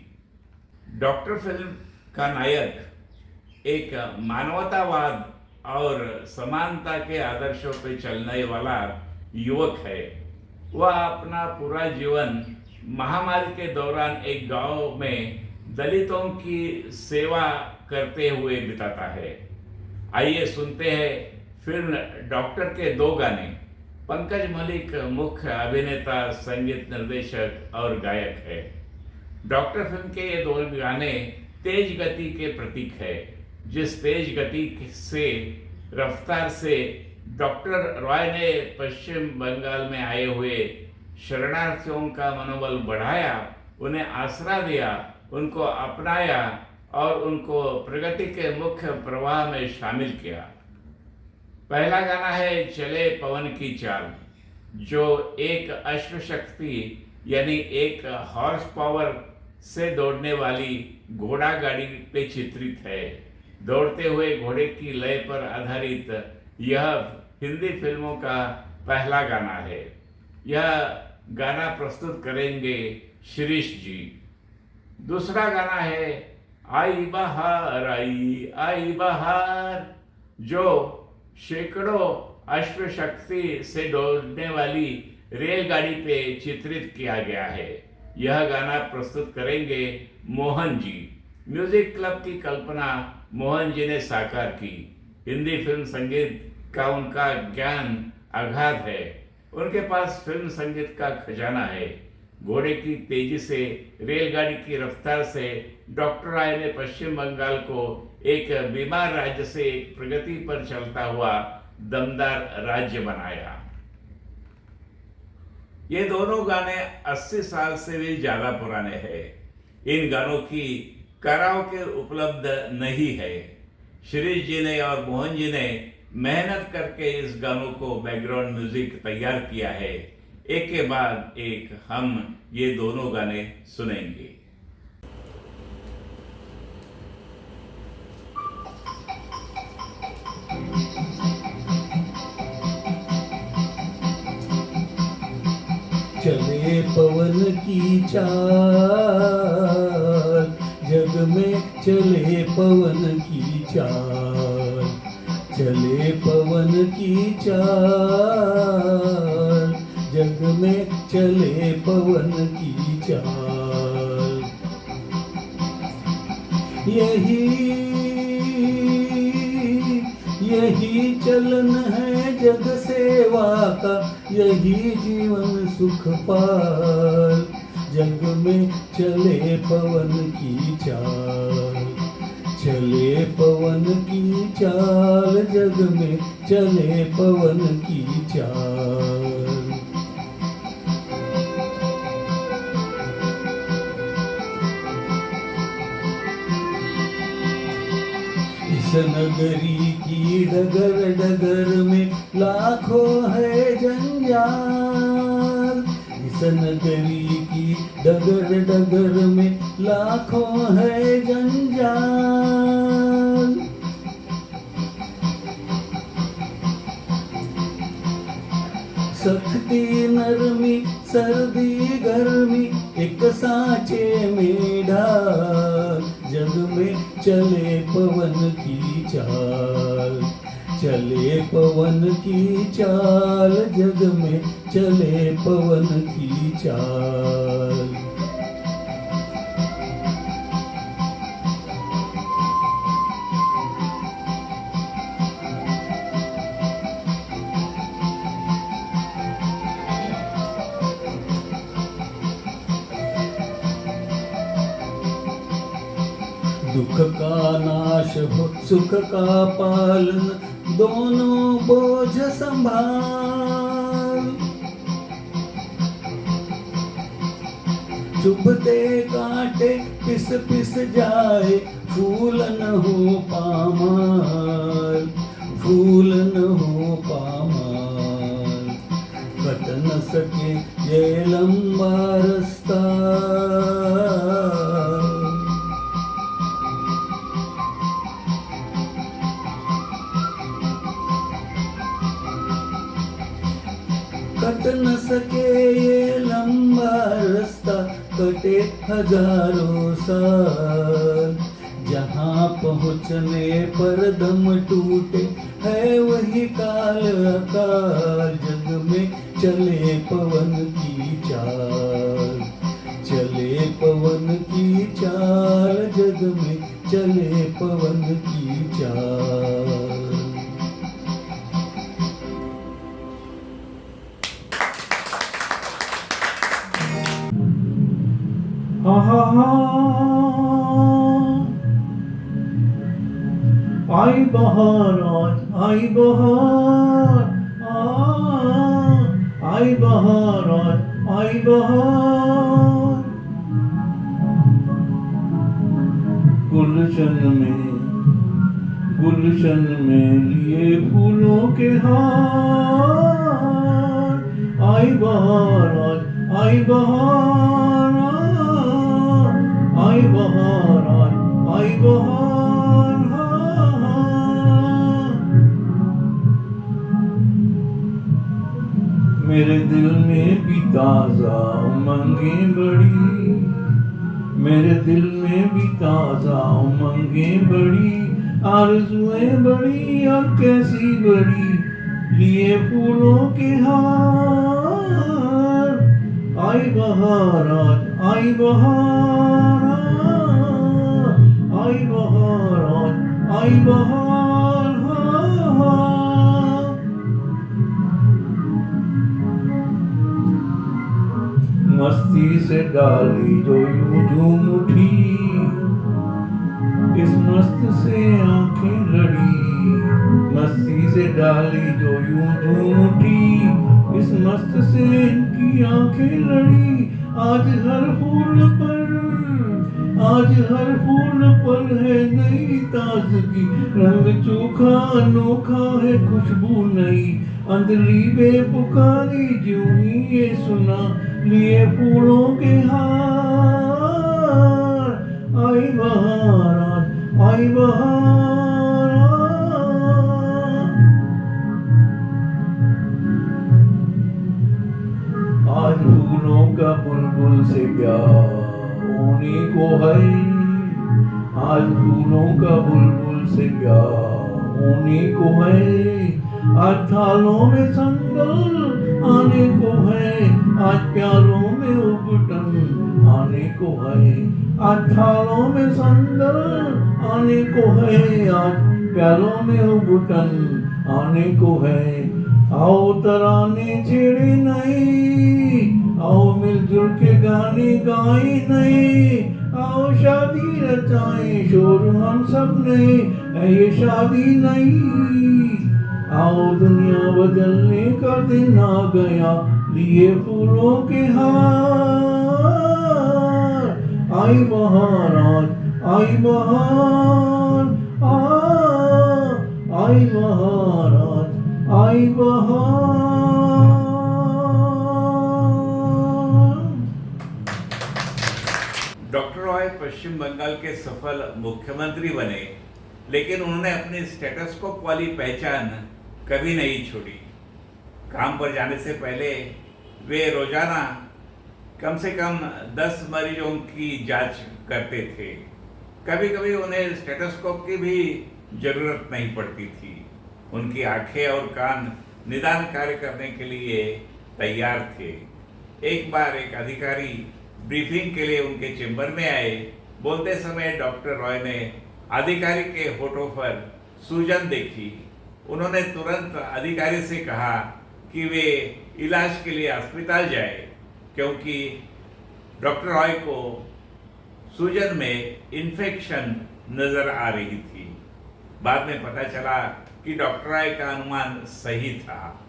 डॉक्टर फिल्म का नायक एक मानवतावाद और समानता के आदर्शों पर चलने वाला युवक है। वह अपना पूरा जीवन महामारी के दौरान एक गांव में दलितों की सेवा करते हुए बिताता है। आइए सुनते हैं फिल्म डॉक्टर के दो गाने। पंकज मलिक मुख्य अभिनेता, संगीत निर्देशक और गायक है। डॉक्टर फिल्म के ये दो गाने तेज गति के प्रतीक है। जिस तेज गति से रफ्तार से डॉक्टर रॉय ने पश्चिम बंगाल में आए हुए शरणार्थियों का मनोबल बढ़ाया, उन्हें आसरा दिया, उनको अपनाया और उनको प्रगति के मुख्य प्रवाह में शामिल किया। पहला गाना है चले पवन की चाल, जो एक अश्वशक्ति यानी एक हॉर्स पावर से दौड़ने वाली घोड़ा गाड़ी पे चित्रित है। दौड़ते हुए घोड़े की लय पर आधारित यह हिंदी फिल्मों का पहला गाना है। यह गाना प्रस्तुत करेंगे शिरीष जी। दूसरा गाना है आई बहार आई आई बहार, जो सैकड़ों अश्वशक्ति से दौड़ने वाली रेलगाड़ी पे चित्रित किया गया है। यह गाना प्रस्तुत करेंगे मोहन जी। म्यूजिक क्लब की कल्पना मोहन जी ने साकार की। हिंदी फिल्म संगीत का उनका ज्ञान अगाध है। उनके पास फिल्म संगीत का खजाना है। घोड़े की तेजी से, रेलगाड़ी की रफ्तार से डॉक्टर राय ने पश्चिम बंगाल को एक बीमार राज्य से एक प्रगति पर चलता हुआ दमदार राज्य बनाया। ये दोनों गाने 80 साल से भी ज्यादा पुराने हैं। इन गानों की कराओके उपलब्ध नहीं है। शिरीष जी ने और मोहन जी ने मेहनत करके इस गानों को बैकग्राउंड म्यूजिक तैयार किया है। एक के बाद एक हम ये दोनों गाने सुनेंगे। चले पवन की चाल, जग में चले पवन की चाल, चले पवन की चाल, जग में चले पवन की चाल। यही चलन है जग सेवा का, यही जीवन सुख पाल। जग में चले पवन की चाल, चले पवन की चाल, जग में चले पवन की चाल। इस नगरी की डगर डगर में लाखों है जंजाल। इस नगरी की डगर डगर में लाखों है जंजाल। सख्ती नरमी सर्दी गर्मी एक सांचे में ढाल। जग में चले पवन की चाल, चले पवन की चाल, जग में चले पवन की चाल। दुख का नाश हो सुख का पालन, दोनों बोझ संभाल। चुभते कांटे पिस पिस जाए, फूल न हो पामाल, फूल न हो पामाल। कट न सके ये लंबा रास्ता, कट न सके ये लंबा रास्ता, कटे हजारों साल। जहाँ पहुँचने पर दम टूटे, है वही काल अकाल। जग में चले पवन की चाल, चले पवन की चाल, जग में चले पवन की चाल। हा हा हा, आई बहार आज आई बहार, आई बहार आज आई बहार। गुलशन में लिए फूलों के हार। आई बहार आज आई बहार, आई बहार आज आई बहार। मेरे दिल में भी ताजा उमंगें बड़ी, मेरे दिल में भी ताजा उमंगें बड़ी, आरज़ुएं बड़ी और कैसी बड़ी, लिए फूलों के हार। आई बहार आज आई बहार, आई बहार आज आई बहार। मस्ती से डाली जो यूं झूम उठी, इस मस्त से आंखें लड़ी। मस्ती से डाली जो यूं झूम उठी, इस मस्त से इनकी आंखें लड़ी। आज हर फूल पर है नई ताजगी, रंग चोखा अनोखा है खुशबू नई। अंधली बेपुकारी ज्यों ही ये सुना, लिए फूलों के हार। आई बहार आई बहार। आज फूलों का बुलबुल से प्यार होने को है, आज फूलों का बुलबुल से प्यार होने को है। आज थालों में संगल आने को है, आज प्यालों में उबटन आने को है। आज थालों में संगल आने को है, आज प्यालों में उबटन आने को है। आओ तराने छेड़े नए, आओ मिलजुल के गाने गाए नए। आओ शादी रचाएं शोर हम सब ने, है ये शादी नहीं। आओ दुनिया बदलने का दिन आ गया, लिए फूलों के हार। आई बहार आज आई बहार, आई बहार आज आई बहार। डॉक्टर रॉय पश्चिम बंगाल के सफल मुख्यमंत्री बने, लेकिन उन्होंने अपनी स्टेटस्कोप वाली पहचान कभी नहीं छोड़ी। काम पर जाने से पहले वे रोजाना कम से कम 10 मरीजों की जांच करते थे। कभी कभी उन्हें स्टेटस्कोप की भी जरूरत नहीं पड़ती थी। उनकी आंखें और कान निदान कार्य करने के लिए तैयार थे। एक बार एक अधिकारी ब्रीफिंग के लिए उनके चेंबर में आए। बोलते समय डॉक्टर रॉय ने अधिकारी के होठों पर सूजन देखी। उन्होंने तुरंत अधिकारी से कहा कि वे इलाज के लिए अस्पताल जाए, क्योंकि डॉक्टर रॉय को सूजन में इन्फेक्शन नजर आ रही थी। बाद में पता चला कि डॉक्टर रॉय का अनुमान सही था।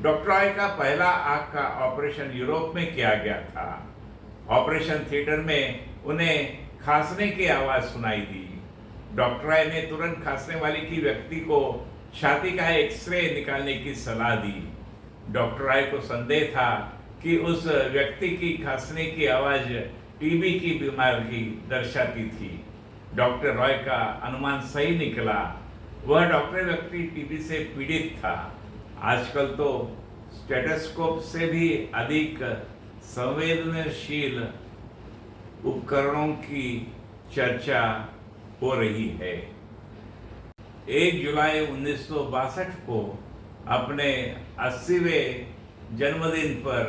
डॉक्टर रॉय का पहला आंख का ऑपरेशन यूरोप में किया गया था। ऑपरेशन थिएटर में उन्हें खांसने की आवाज सुनाई दी। डॉक्टर रॉय ने तुरंत खांसने वाली की व्यक्ति को छाती का एक्सरे निकालने की सलाह दी। डॉक्टर रॉय को संदेह था कि उस व्यक्ति की खांसने की आवाज टीबी की बीमारी दर्शाती थी। डॉक्टर रॉय का अनुमान सही निकला। वह डॉक्टर व्यक्ति टीबी से पीड़ित था। आजकल तो स्टेथोस्कोप से भी अधिक संवेदनशील उपकरणों की चर्चा हो रही है। 1 जुलाई 1962 को अपने 80वें जन्मदिन पर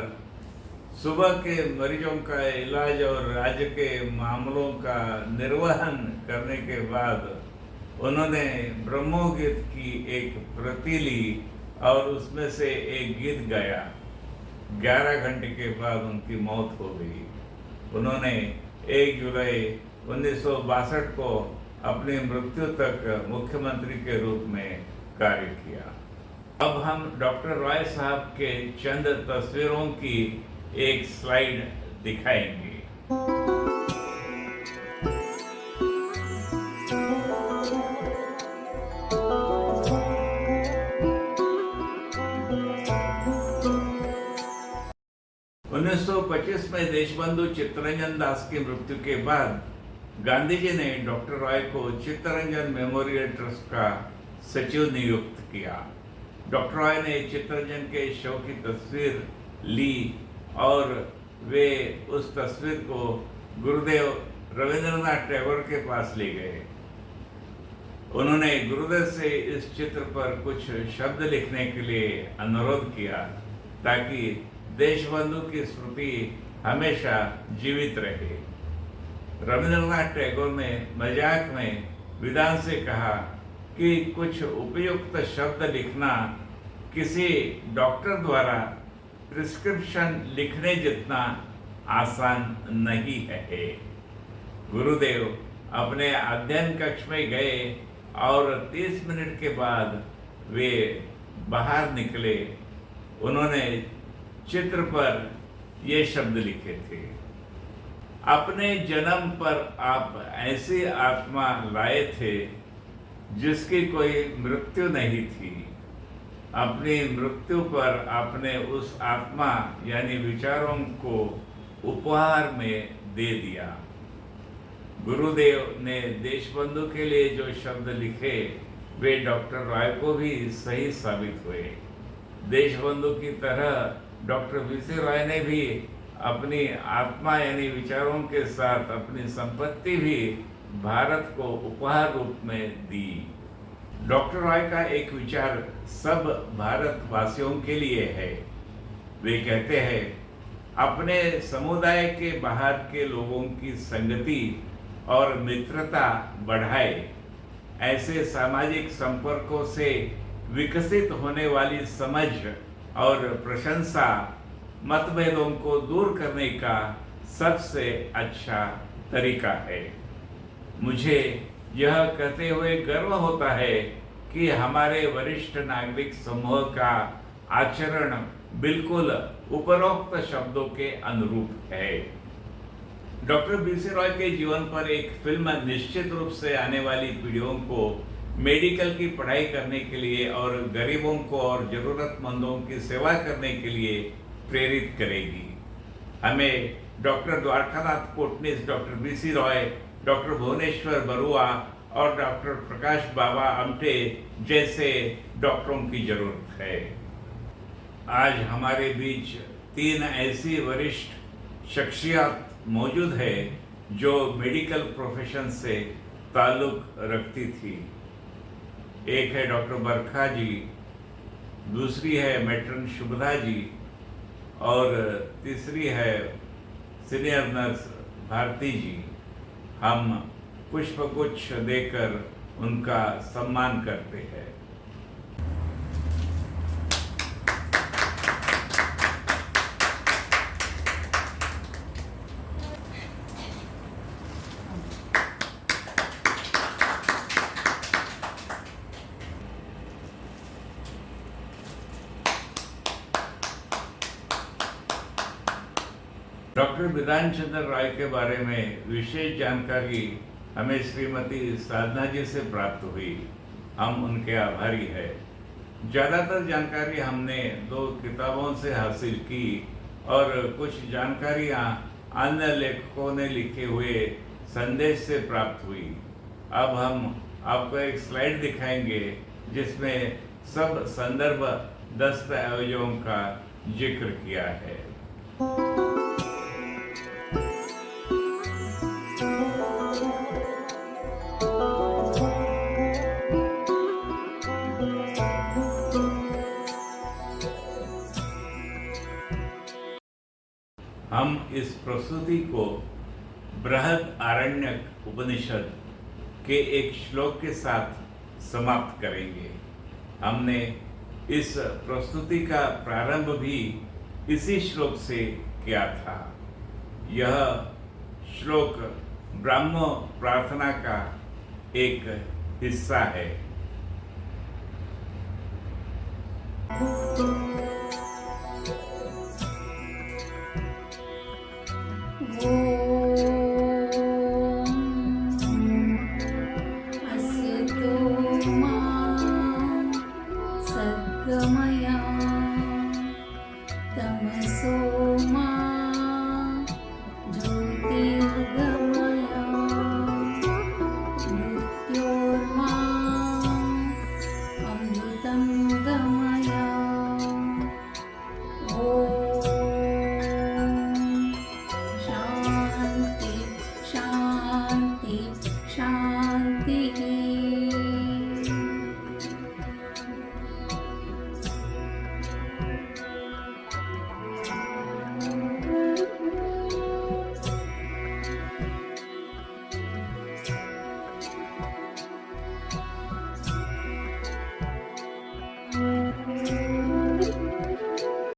सुबह के मरीजों का इलाज और राज्य के मामलों का निर्वहन करने के बाद उन्होंने ब्रह्मगीत की एक प्रति ली और उसमें से एक गीत गाया। 11 घंटे के बाद उनकी मौत हो गई। उन्होंने 1 जुलाई 1962 को अपनी मृत्यु तक मुख्यमंत्री के रूप में कार्य किया। अब हम डॉक्टर रॉय साहब के चंद तस्वीरों की एक स्लाइड दिखाएंगे। 1925 में देशबंधु चित्तरंजन दास की मृत्यु के बाद गांधी जी ने डॉक्टर रॉय को चित्तरंजन मेमोरियल ट्रस्ट का सचिव नियुक्त किया। डॉक्टर रॉय ने चित्तरंजन के शव की तस्वीर ली और वे उस तस्वीर को गुरुदेव रविंद्रनाथ टैगोर के पास ले गए। उन्होंने गुरुदेव से इस चित्र पर कुछ शब्द लिखने के लिए अनुरोध किया ताकि देशबंधु की स्मृति हमेशा जीवित रहे। रविंद्रनाथ टैगोर ने मजाक में विद्वान से कहा कि कुछ उपयुक्त शब्द लिखना किसी डॉक्टर द्वारा प्रिस्क्रिप्शन लिखने जितना आसान नहीं है। गुरुदेव अपने अध्ययन कक्ष में गए और 30 मिनट के बाद वे बाहर निकले। उन्होंने चित्र पर ये शब्द लिखे थे, अपने जन्म पर आप ऐसी आत्मा लाए थे जिसकी कोई मृत्यु नहीं थी। अपनी मृत्यु पर आपने उस आत्मा यानी विचारों को उपहार में दे दिया। गुरुदेव ने देशबंधु के लिए जो शब्द लिखे वे डॉक्टर रॉय को भी सही साबित हुए। देशबंधु की तरह डॉक्टर बीसी रॉय ने भी अपनी आत्मा यानी विचारों के साथ अपनी संपत्ति भी भारत को उपहार रूप में दी। डॉक्टर रॉय का एक विचार सब भारतवासियों के लिए है। वे कहते हैं, अपने समुदाय के बाहर के लोगों की संगति और मित्रता बढ़ाए। ऐसे सामाजिक संपर्कों से विकसित होने वाली समझ और प्रशंसा मतभेदों को दूर करने का सबसे अच्छा तरीका है। मुझे यह कहते हुए गर्व होता है कि हमारे वरिष्ठ नागरिक समूह का आचरण बिल्कुल उपरोक्त शब्दों के अनुरूप है। डॉक्टर बीसी रॉय के जीवन पर एक फिल्म निश्चित रूप से आने वाली पीढ़ियों को मेडिकल की पढ़ाई करने के लिए और गरीबों को और जरूरतमंदों की सेवा करने के लिए प्रेरित करेगी। हमें doctor Dwarkanath Kotnis, doctor BC Roy, doctor Bhubaneswar Barua और डॉक्टर प्रकाश बाबा आमटे जैसे डॉक्टरों की जरूरत है। आज हमारे बीच 3 ऐसी वरिष्ठ शख्सियत मौजूद है जो मेडिकल प्रोफेशन से ताल्लुक रखती थी। एक है डॉक्टर बरखा जी, दूसरी है मैट्रन शुभदा जी और तीसरी है सीनियर नर्स भारती जी। हम पुष्पगुच्छ देकर उनका सम्मान करते हैं। डॉक्टर बिधान चंद्र रॉय के बारे में विशेष जानकारी हमें श्रीमती साधना जी से प्राप्त हुई। हम उनके आभारी हैं। ज़्यादातर जानकारी हमने 2 किताबों से हासिल की और कुछ जानकारियाँ अन्य लेखकों ने लिखे हुए संदेश से प्राप्त हुई। अब हम आपको एक स्लाइड दिखाएंगे जिसमें सब संदर्भ दस्तावेजों का जिक्र किया है। इस प्रस्तुति को बृहद आरण्यक उपनिषद के एक श्लोक के साथ समाप्त करेंगे। हमने इस प्रस्तुति का प्रारंभ भी इसी श्लोक से किया था। यह श्लोक ब्राह्म प्रार्थना का एक हिस्सा है।